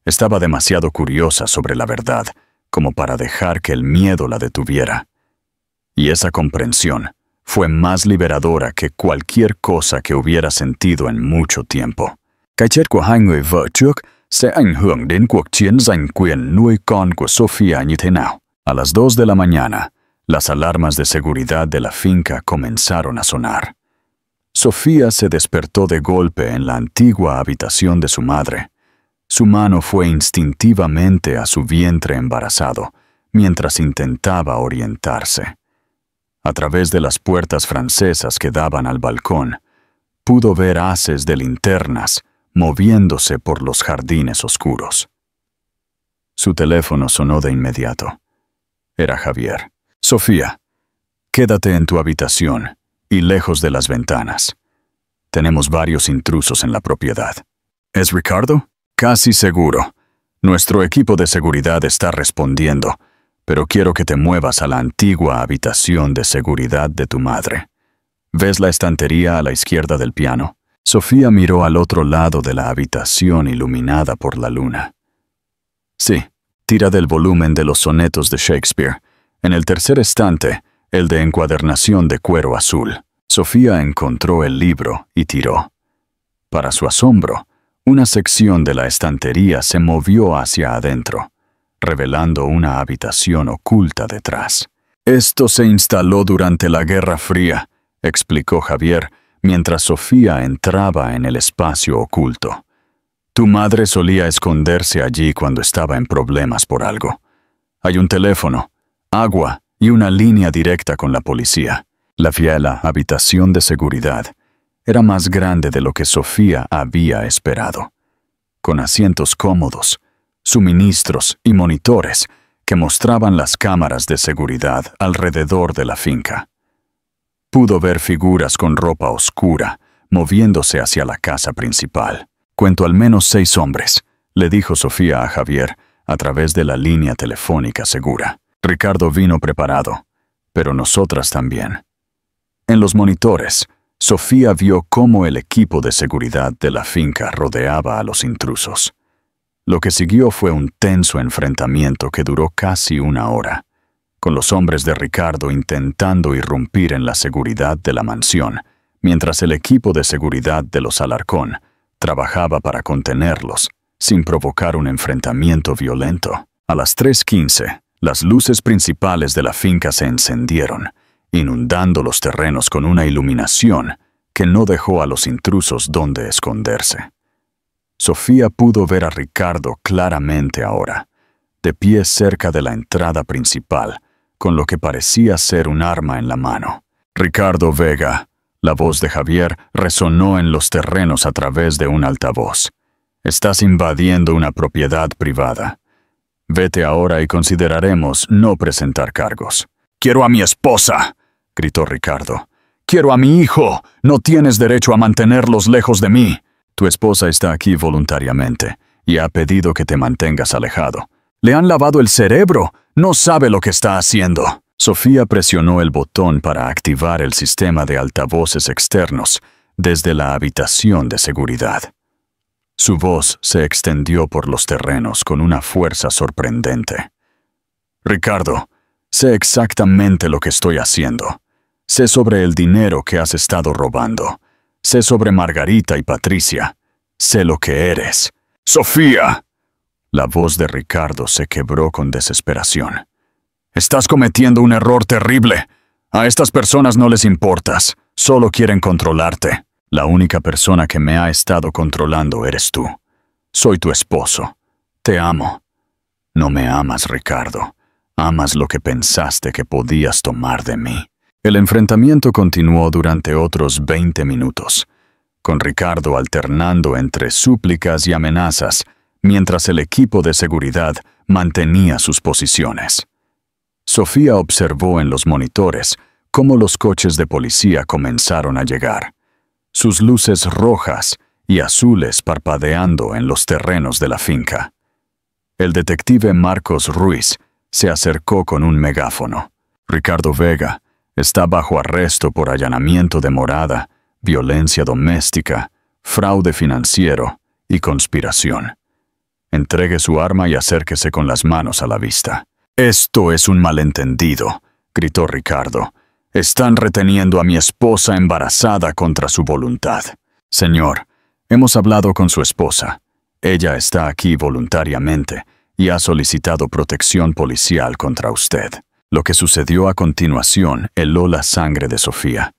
Estaba demasiado curiosa sobre la verdad como para dejar que el miedo la detuviera. Y esa comprensión fue más liberadora que cualquier cosa que hubiera sentido en mucho tiempo. Cái chết của hai người vợ trước sẽ ảnh hưởng đến cuộc chiến giành quyền nuôi con của Sofía như thế nào. A las 2 de la mañana, las alarmas de seguridad de la finca comenzaron a sonar. Sofía se despertó de golpe en la antigua habitación de su madre. Su mano fue instintivamente a su vientre embarazado, mientras intentaba orientarse. A través de las puertas francesas que daban al balcón, pudo ver haces de linternas moviéndose por los jardines oscuros. Su teléfono sonó de inmediato. Era Javier. «Sofía, quédate en tu habitación y lejos de las ventanas. Tenemos varios intrusos en la propiedad». «¿Es Ricardo?» «Casi seguro. Nuestro equipo de seguridad está respondiendo, pero quiero que te muevas a la antigua habitación de seguridad de tu madre. ¿Ves la estantería a la izquierda del piano?» Sofía miró al otro lado de la habitación iluminada por la luna. «Sí, tira del volumen de los sonetos de Shakespeare. En el tercer estante, el de encuadernación de cuero azul». Sofía encontró el libro y tiró. Para su asombro, una sección de la estantería se movió hacia adentro, revelando una habitación oculta detrás. «Esto se instaló durante la Guerra Fría», explicó Javier, mientras Sofía entraba en el espacio oculto. «Tu madre solía esconderse allí cuando estaba en problemas por algo. Hay un teléfono, agua y una línea directa con la policía». La fiela habitación de seguridad era más grande de lo que Sofía había esperado, con asientos cómodos, suministros y monitores que mostraban las cámaras de seguridad alrededor de la finca. Pudo ver figuras con ropa oscura moviéndose hacia la casa principal. «Cuento al menos 6 hombres», le dijo Sofía a Javier a través de la línea telefónica segura. Ricardo vino preparado, pero nosotras también. En los monitores, Sofía vio cómo el equipo de seguridad de la finca rodeaba a los intrusos. Lo que siguió fue un tenso enfrentamiento que duró casi 1 hora, con los hombres de Ricardo intentando irrumpir en la seguridad de la mansión, mientras el equipo de seguridad de los Alarcón trabajaba para contenerlos, sin provocar un enfrentamiento violento. A las 3:15, las luces principales de la finca se encendieron, inundando los terrenos con una iluminación que no dejó a los intrusos donde esconderse. Sofía pudo ver a Ricardo claramente ahora, de pie cerca de la entrada principal, con lo que parecía ser un arma en la mano. «Ricardo Vega», la voz de Javier resonó en los terrenos a través de un altavoz. «Estás invadiendo una propiedad privada. Vete ahora y consideraremos no presentar cargos». «¡Quiero a mi esposa!», gritó Ricardo. «¡Quiero a mi hijo! No tienes derecho a mantenerlos lejos de mí». «Tu esposa está aquí voluntariamente y ha pedido que te mantengas alejado. Le han lavado el cerebro. No sabe lo que está haciendo». Sofía presionó el botón para activar el sistema de altavoces externos desde la habitación de seguridad. Su voz se extendió por los terrenos con una fuerza sorprendente. «Ricardo, sé exactamente lo que estoy haciendo. Sé sobre el dinero que has estado robando. Sé sobre Margarita y Patricia. Sé lo que eres. ¡Sofía!». La voz de Ricardo se quebró con desesperación. «Estás cometiendo un error terrible. A estas personas no les importas. Solo quieren controlarte. La única persona que me ha estado controlando eres tú. Soy tu esposo. Te amo». «No me amas, Ricardo. Amas lo que pensaste que podías tomar de mí». El enfrentamiento continuó durante otros 20 minutos, con Ricardo alternando entre súplicas y amenazas, mientras el equipo de seguridad mantenía sus posiciones. Sofía observó en los monitores cómo los coches de policía comenzaron a llegar, sus luces rojas y azules parpadeando en los terrenos de la finca. El detective Marcos Ruiz se acercó con un megáfono. «Ricardo Vega está bajo arresto por allanamiento de morada, violencia doméstica, fraude financiero y conspiración. Entregue su arma y acérquese con las manos a la vista». «Esto es un malentendido», gritó Ricardo. «Están reteniendo a mi esposa embarazada contra su voluntad». «Señor, hemos hablado con su esposa. Ella está aquí voluntariamente y ha solicitado protección policial contra usted». Lo que sucedió a continuación heló la sangre de Sofía.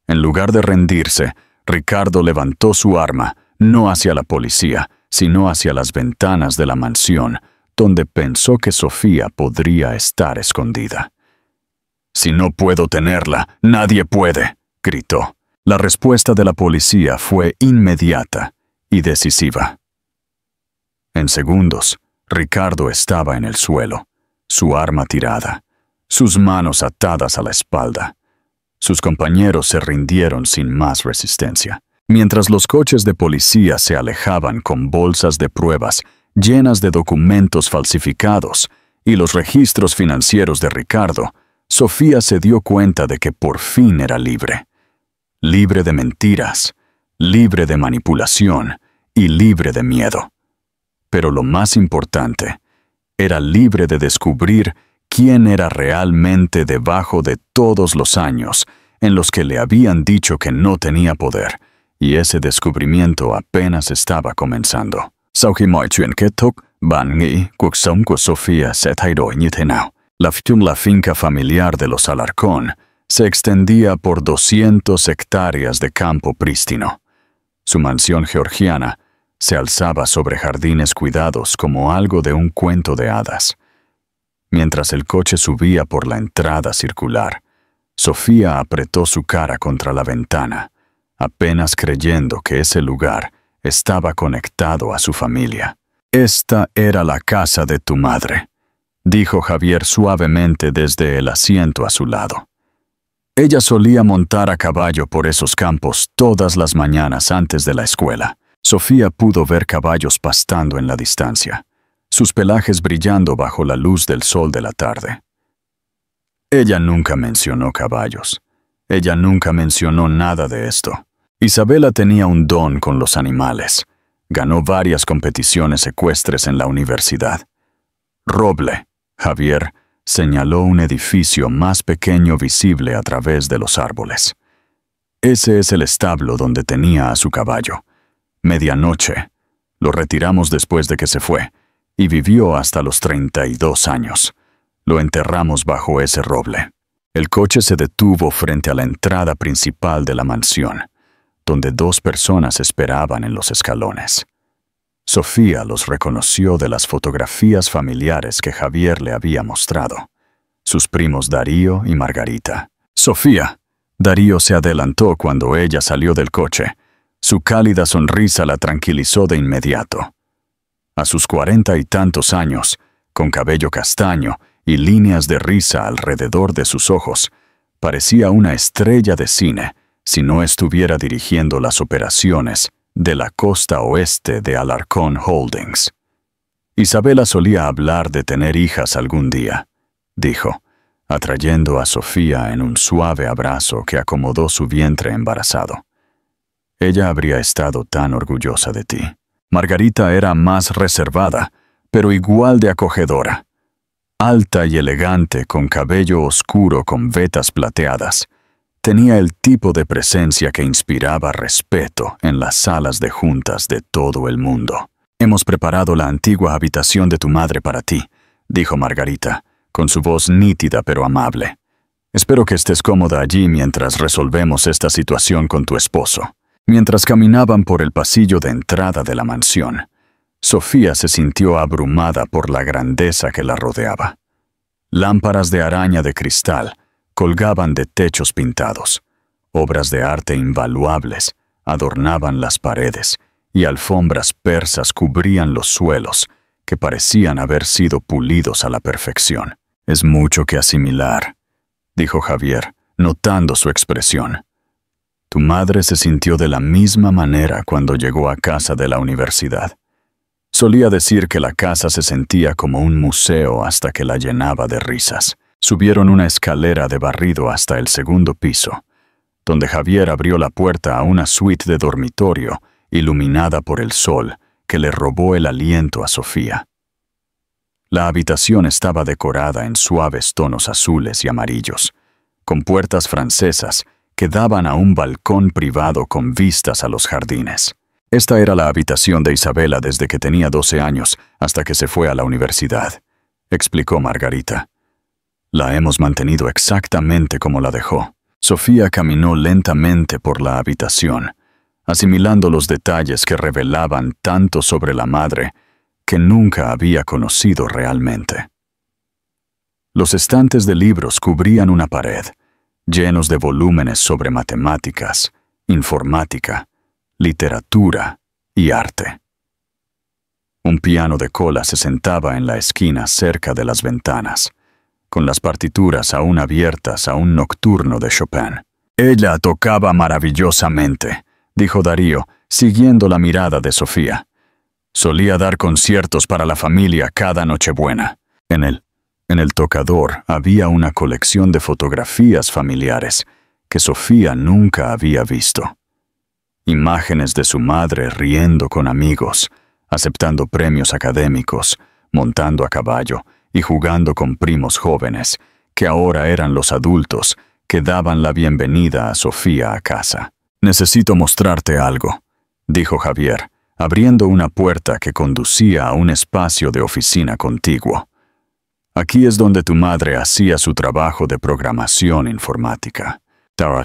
En lugar de rendirse, Ricardo levantó su arma, no hacia la policía, sino hacia las ventanas de la mansión, donde pensó que Sofía podría estar escondida. «Si no puedo tenerla, nadie puede», gritó. La respuesta de la policía fue inmediata y decisiva. En segundos, Ricardo estaba en el suelo, su arma tirada, sus manos atadas a la espalda. Sus compañeros se rindieron sin más resistencia. Mientras los coches de policía se alejaban con bolsas de pruebas llenas de documentos falsificados y los registros financieros de Ricardo, Sofía se dio cuenta de que por fin era libre. Libre de mentiras, libre de manipulación y libre de miedo. Pero lo más importante, era libre de descubrir quién era realmente debajo de todos los años en los que le habían dicho que no tenía poder, y ese descubrimiento apenas estaba comenzando. Sau khi mọi chuyện kết thúc, bạn nghĩ cuộc sống của Sofía sẽ thay đổi như thế nào? La finca familiar de los Alarcón se extendía por 200 hectáreas de campo prístino. Su mansión georgiana se alzaba sobre jardines cuidados como algo de un cuento de hadas. Mientras el coche subía por la entrada circular, Sofía apretó su cara contra la ventana, apenas creyendo que ese lugar estaba conectado a su familia. «Esta era la casa de tu madre», dijo Javier suavemente desde el asiento a su lado. Ella solía montar a caballo por esos campos todas las mañanas antes de la escuela. Sofía pudo ver caballos pastando en la distancia. sus pelajes brillando bajo la luz del sol de la tarde. Ella nunca mencionó caballos. Ella nunca mencionó nada de esto. Isabela tenía un don con los animales. Ganó varias competiciones ecuestres en la universidad. Roble, Javier, señaló un edificio más pequeño visible a través de los árboles. Ese es el establo donde tenía a su caballo. Medianoche. Lo retiramos después de que se fue, y vivió hasta los 32 años. Lo enterramos bajo ese roble. El coche se detuvo frente a la entrada principal de la mansión, donde 2 personas esperaban en los escalones. Sofía los reconoció de las fotografías familiares que Javier le había mostrado. Sus primos Darío y Margarita. Sofía. Darío se adelantó cuando ella salió del coche. Su cálida sonrisa la tranquilizó de inmediato. A sus 40 y tantos años, con cabello castaño y líneas de risa alrededor de sus ojos, parecía una estrella de cine si no estuviera dirigiendo las operaciones de la costa oeste de Alarcón Holdings. Isabela solía hablar de tener hijas algún día, dijo, atrayendo a Sofía en un suave abrazo que acomodó su vientre embarazado. Ella habría estado tan orgullosa de ti. Margarita era más reservada, pero igual de acogedora. Alta y elegante, con cabello oscuro con vetas plateadas, tenía el tipo de presencia que inspiraba respeto en las salas de juntas de todo el mundo. «Hemos preparado la antigua habitación de tu madre para ti», dijo Margarita, con su voz nítida pero amable. «Espero que estés cómoda allí mientras resolvemos esta situación con tu esposo». Mientras caminaban por el pasillo de entrada de la mansión, Sofía se sintió abrumada por la grandeza que la rodeaba. Lámparas de araña de cristal colgaban de techos pintados. Obras de arte invaluables adornaban las paredes y alfombras persas cubrían los suelos que parecían haber sido pulidos a la perfección. «Es mucho que asimilar», dijo Javier, notando su expresión. «Tu madre se sintió de la misma manera cuando llegó a casa de la universidad. Solía decir que la casa se sentía como un museo hasta que la llenaba de risas». Subieron una escalera de barrido hasta el segundo piso, donde Javier abrió la puerta a una suite de dormitorio iluminada por el sol que le robó el aliento a Sofía. La habitación estaba decorada en suaves tonos azules y amarillos, con puertas francesas que daban a un balcón privado con vistas a los jardines. Esta era la habitación de Isabela desde que tenía 12 años hasta que se fue a la universidad, explicó Margarita. La hemos mantenido exactamente como la dejó. Sofía caminó lentamente por la habitación, asimilando los detalles que revelaban tanto sobre la madre que nunca había conocido realmente. Los estantes de libros cubrían una pared, llenos de volúmenes sobre matemáticas, informática, literatura y arte. Un piano de cola se sentaba en la esquina cerca de las ventanas, con las partituras aún abiertas a un nocturno de Chopin. «Ella tocaba maravillosamente», dijo Darío, siguiendo la mirada de Sofía. «Solía dar conciertos para la familia cada Nochebuena. En el tocador había una colección de fotografías familiares que Sofía nunca había visto. Imágenes de su madre riendo con amigos, aceptando premios académicos, montando a caballo y jugando con primos jóvenes, que ahora eran los adultos que daban la bienvenida a Sofía a casa. «Necesito mostrarte algo», dijo Javier, abriendo una puerta que conducía a un espacio de oficina contiguo. «Aquí es donde tu madre hacía su trabajo de programación informática».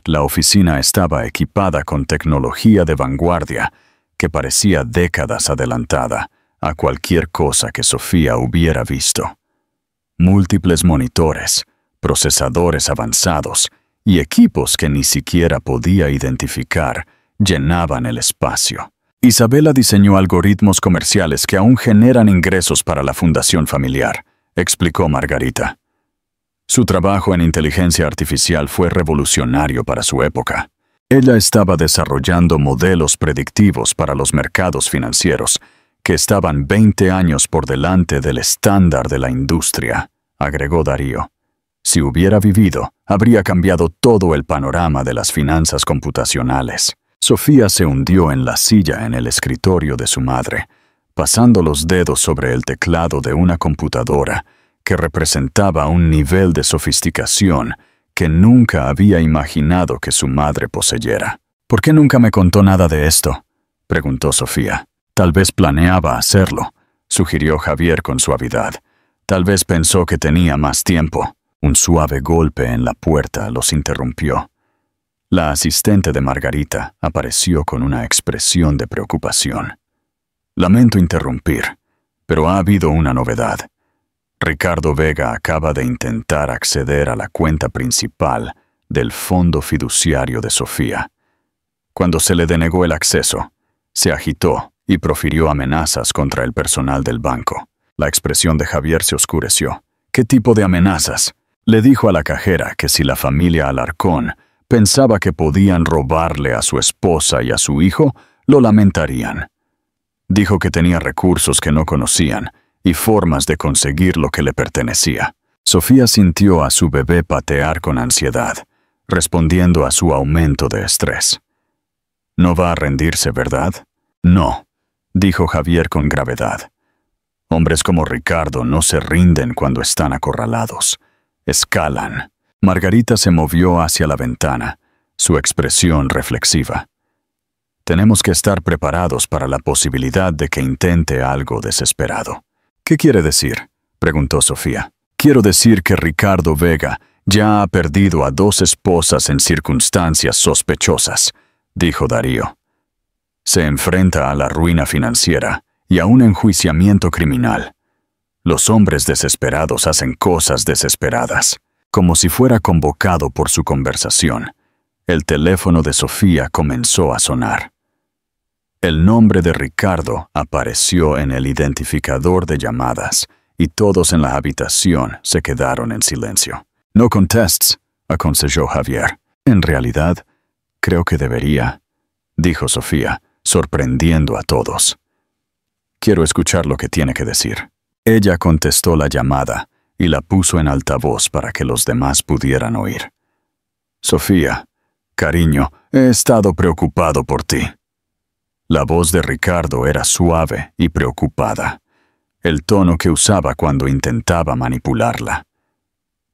La oficina estaba equipada con tecnología de vanguardia que parecía décadas adelantada a cualquier cosa que Sofía hubiera visto. Múltiples monitores, procesadores avanzados y equipos que ni siquiera podía identificar llenaban el espacio. Isabela diseñó algoritmos comerciales que aún generan ingresos para la fundación familiar, explicó Margarita. Su trabajo en inteligencia artificial fue revolucionario para su época. Ella estaba desarrollando modelos predictivos para los mercados financieros que estaban 20 años por delante del estándar de la industria, agregó Darío. Si hubiera vivido, habría cambiado todo el panorama de las finanzas computacionales. Sofía se hundió en la silla en el escritorio de su madre, pasando los dedos sobre el teclado de una computadora que representaba un nivel de sofisticación que nunca había imaginado que su madre poseyera. «¿Por qué nunca me contó nada de esto?», preguntó Sofía. «Tal vez planeaba hacerlo», sugirió Javier con suavidad. «Tal vez pensó que tenía más tiempo». Un suave golpe en la puerta los interrumpió. La asistente de Margarita apareció con una expresión de preocupación. «Lamento interrumpir, pero ha habido una novedad. Ricardo Vega acaba de intentar acceder a la cuenta principal del fondo fiduciario de Sofía. Cuando se le denegó el acceso, se agitó y profirió amenazas contra el personal del banco». La expresión de Javier se oscureció. «¿Qué tipo de amenazas?». Le dijo a la cajera que si la familia Alarcón pensaba que podían robarle a su esposa y a su hijo, lo lamentarían. Dijo que tenía recursos que no conocían y formas de conseguir lo que le pertenecía. Sofía sintió a su bebé patear con ansiedad, respondiendo a su aumento de estrés. «No va a rendirse, ¿verdad?». «No», dijo Javier con gravedad. «Hombres como Ricardo no se rinden cuando están acorralados. Escalan». Margarita se movió hacia la ventana, su expresión reflexiva. «Tenemos que estar preparados para la posibilidad de que intente algo desesperado». «¿Qué quiere decir?», preguntó Sofía. «Quiero decir que Ricardo Vega ya ha perdido a 2 esposas en circunstancias sospechosas», dijo Darío. «Se enfrenta a la ruina financiera y a un enjuiciamiento criminal. Los hombres desesperados hacen cosas desesperadas». Como si fuera convocado por su conversación, el teléfono de Sofía comenzó a sonar. El nombre de Ricardo apareció en el identificador de llamadas y todos en la habitación se quedaron en silencio. «No contestes», aconsejó Javier. «En realidad, creo que debería», dijo Sofía, sorprendiendo a todos. «Quiero escuchar lo que tiene que decir». Ella contestó la llamada y la puso en altavoz para que los demás pudieran oír. «Sofía, cariño, he estado preocupado por ti». La voz de Ricardo era suave y preocupada, el tono que usaba cuando intentaba manipularla.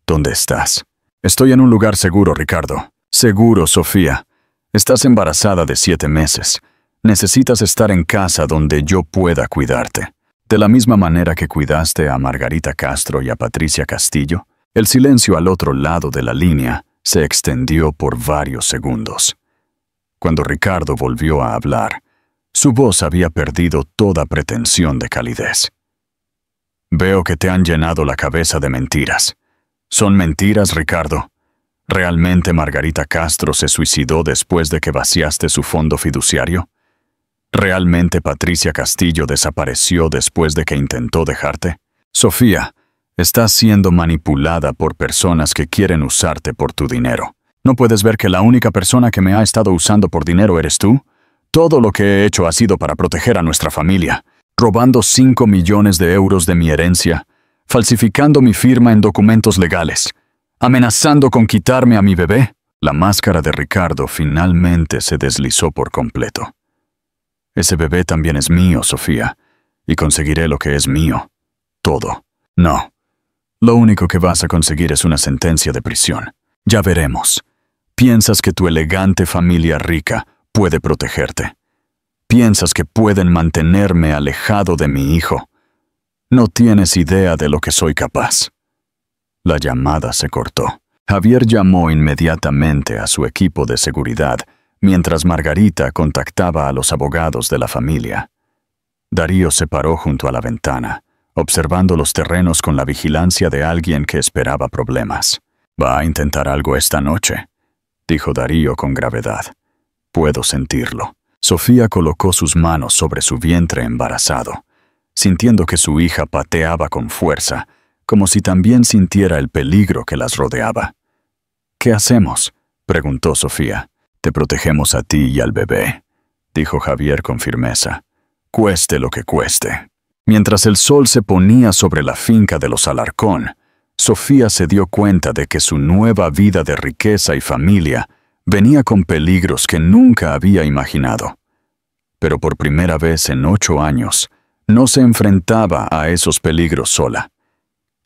«¿Dónde estás?». «Estoy en un lugar seguro, Ricardo». «Seguro, Sofía. Estás embarazada de 7 meses. Necesitas estar en casa donde yo pueda cuidarte. De la misma manera que cuidaste a Margarita Castro y a Patricia Castillo». El silencio al otro lado de la línea se extendió por varios segundos. Cuando Ricardo volvió a hablar, su voz había perdido toda pretensión de calidez. «Veo que te han llenado la cabeza de mentiras. ¿Son mentiras, Ricardo? ¿Realmente Margarita Castro se suicidó después de que vaciaste su fondo fiduciario? ¿Realmente Patricia Castillo desapareció después de que intentó dejarte? Sofía, estás siendo manipulada por personas que quieren usarte por tu dinero. ¿No puedes ver que la única persona que me ha estado usando por dinero eres tú? Todo lo que he hecho ha sido para proteger a nuestra familia, robando 5 millones de euros de mi herencia, falsificando mi firma en documentos legales, amenazando con quitarme a mi bebé». La máscara de Ricardo finalmente se deslizó por completo. «Ese bebé también es mío, Sofía, y conseguiré lo que es mío. Todo. No. Lo único que vas a conseguir es una sentencia de prisión. Ya veremos. Piensas que tu elegante familia rica puede protegerte. Piensas que pueden mantenerme alejado de mi hijo. No tienes idea de lo que soy capaz». La llamada se cortó. Javier llamó inmediatamente a su equipo de seguridad, mientras Margarita contactaba a los abogados de la familia. Darío se paró junto a la ventana, observando los terrenos con la vigilancia de alguien que esperaba problemas. «¿Va a intentar algo esta noche?», dijo Darío con gravedad. «Puedo sentirlo». Sofía colocó sus manos sobre su vientre embarazado, sintiendo que su hija pateaba con fuerza, como si también sintiera el peligro que las rodeaba. «¿Qué hacemos?», preguntó Sofía. «Te protegemos a ti y al bebé», dijo Javier con firmeza. cueste lo que cueste. Mientras el sol se ponía sobre la finca de los Alarcón, Sofía se dio cuenta de que su nueva vida de riqueza y familia venía con peligros que nunca había imaginado. Pero por primera vez en 8 años, no se enfrentaba a esos peligros sola.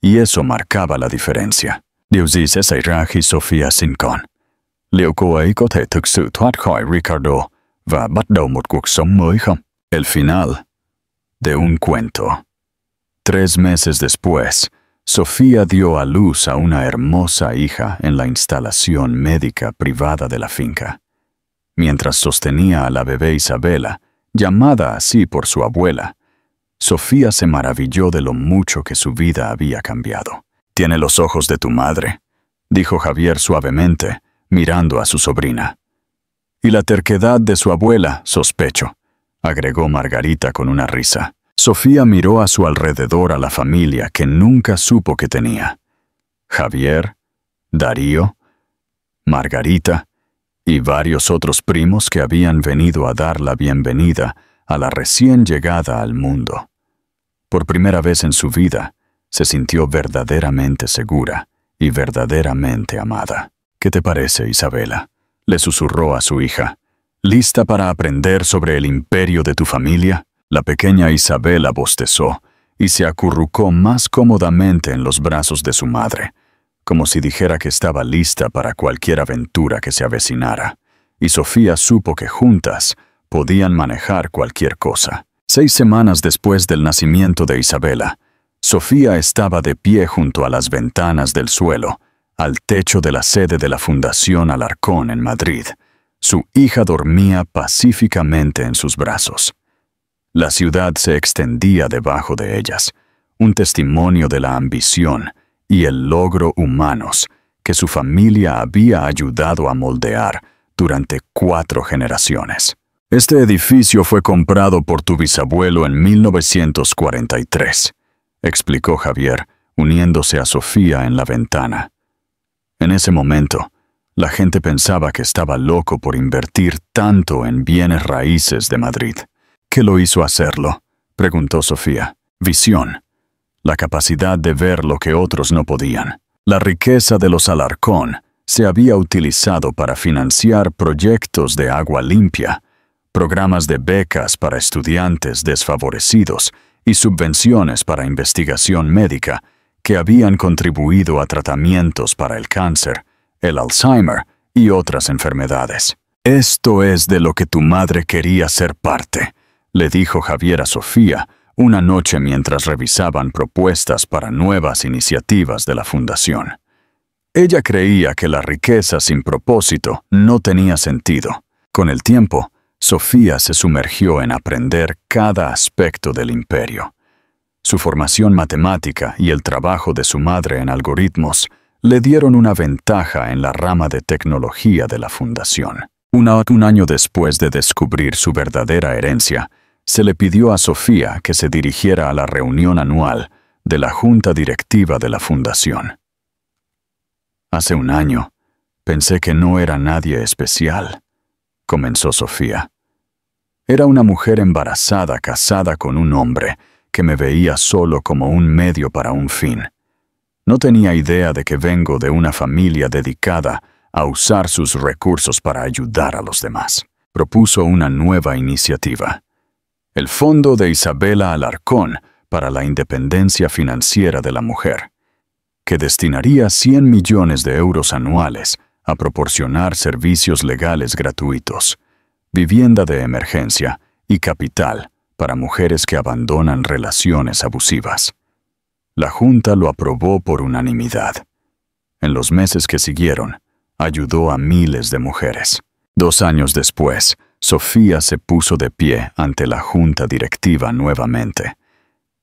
Y eso marcaba la diferencia. Điều gì sẽ xảy ra khi Sophia sinh con? Liệu cô ấy có thể thực sự thoát khỏi Ricardo và bắt đầu một cuộc sống mới không? El final de un cuento. 3 meses después, Sofía dio a luz a una hermosa hija en la instalación médica privada de la finca. Mientras sostenía a la bebé Isabela, llamada así por su abuela, Sofía se maravilló de lo mucho que su vida había cambiado. «Tiene los ojos de tu madre», dijo Javier suavemente, mirando a su sobrina. «Y la terquedad de su abuela, sospecho», agregó Margarita con una risa. Sofía miró a su alrededor a la familia que nunca supo que tenía. Javier, Darío, Margarita y varios otros primos que habían venido a dar la bienvenida a la recién llegada al mundo. Por primera vez en su vida, se sintió verdaderamente segura y verdaderamente amada. «¿Qué te parece, Isabela?», le susurró a su hija. «¿Lista para aprender sobre el imperio de tu familia?». La pequeña Isabela bostezó y se acurrucó más cómodamente en los brazos de su madre, como si dijera que estaba lista para cualquier aventura que se avecinara, y Sofía supo que juntas podían manejar cualquier cosa. 6 semanas después del nacimiento de Isabela, Sofía estaba de pie junto a las ventanas del suelo, al techo de la sede de la Fundación Alarcón en Madrid. Su hija dormía pacíficamente en sus brazos. La ciudad se extendía debajo de ellas, un testimonio de la ambición y el logro humanos que su familia había ayudado a moldear durante 4 generaciones. «Este edificio fue comprado por tu bisabuelo en 1943», explicó Javier, uniéndose a Sofía en la ventana. En ese momento, la gente pensaba que estaba loco por invertir tanto en bienes raíces de Madrid. «¿Qué lo hizo hacerlo?», preguntó Sofía. «Visión. La capacidad de ver lo que otros no podían. La riqueza de los Alarcón se había utilizado para financiar proyectos de agua limpia, programas de becas para estudiantes desfavorecidos y subvenciones para investigación médica que habían contribuido a tratamientos para el cáncer, el Alzheimer y otras enfermedades. Esto es de lo que tu madre quería ser parte», le dijo Javier a Sofía una noche mientras revisaban propuestas para nuevas iniciativas de la Fundación. Ella creía que la riqueza sin propósito no tenía sentido. Con el tiempo, Sofía se sumergió en aprender cada aspecto del imperio. Su formación matemática y el trabajo de su madre en algoritmos le dieron una ventaja en la rama de tecnología de la Fundación. Un año después de descubrir su verdadera herencia, se le pidió a Sofía que se dirigiera a la reunión anual de la Junta Directiva de la Fundación. «Hace un año, pensé que no era nadie especial», comenzó Sofía. «Era una mujer embarazada casada con un hombre que me veía solo como un medio para un fin. No tenía idea de que vengo de una familia dedicada a usar sus recursos para ayudar a los demás». Propuso una nueva iniciativa: el Fondo de Isabela Alarcón para la Independencia Financiera de la Mujer, que destinaría 100 millones de euros anuales a proporcionar servicios legales gratuitos, vivienda de emergencia y capital para mujeres que abandonan relaciones abusivas. La Junta lo aprobó por unanimidad. En los meses que siguieron, ayudó a miles de mujeres. 2 años después, Sofía se puso de pie ante la Junta Directiva nuevamente,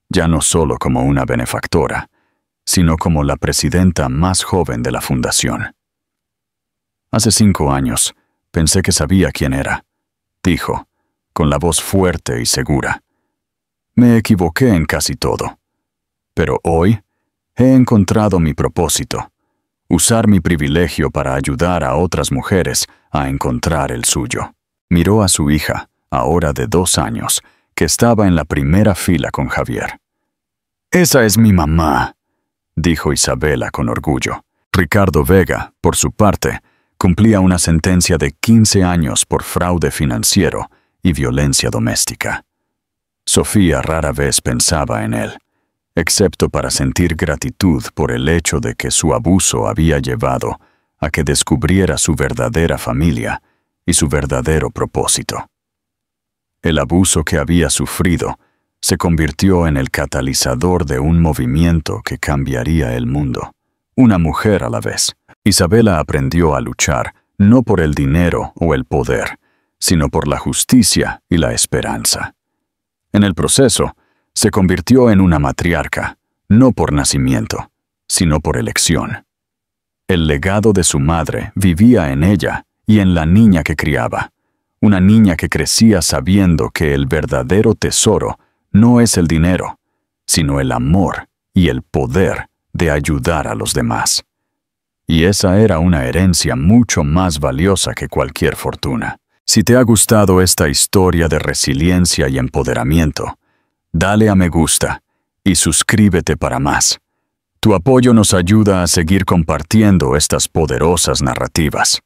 ya no solo como una benefactora, sino como la presidenta más joven de la Fundación. «Hace 5 años, pensé que sabía quién era», dijo, con la voz fuerte y segura. «Me equivoqué en casi todo. Pero hoy he encontrado mi propósito: usar mi privilegio para ayudar a otras mujeres a encontrar el suyo». Miró a su hija, ahora de 2 años, que estaba en la primera fila con Javier. «Esa es mi mamá», dijo Isabela con orgullo. Ricardo Vega, por su parte, cumplía una sentencia de 15 años por fraude financiero y violencia doméstica. Sofía rara vez pensaba en él, excepto para sentir gratitud por el hecho de que su abuso había llevado a que descubriera su verdadera familia y su verdadero propósito. El abuso que había sufrido se convirtió en el catalizador de un movimiento que cambiaría el mundo. Una mujer a la vez. Isabela aprendió a luchar no por el dinero o el poder, sino por la justicia y la esperanza. En el proceso, se convirtió en una matriarca, no por nacimiento, sino por elección. El legado de su madre vivía en ella y en la niña que criaba, una niña que crecía sabiendo que el verdadero tesoro no es el dinero, sino el amor y el poder de ayudar a los demás. Y esa era una herencia mucho más valiosa que cualquier fortuna. Si te ha gustado esta historia de resiliencia y empoderamiento, dale a me gusta y suscríbete para más. Tu apoyo nos ayuda a seguir compartiendo estas poderosas narrativas.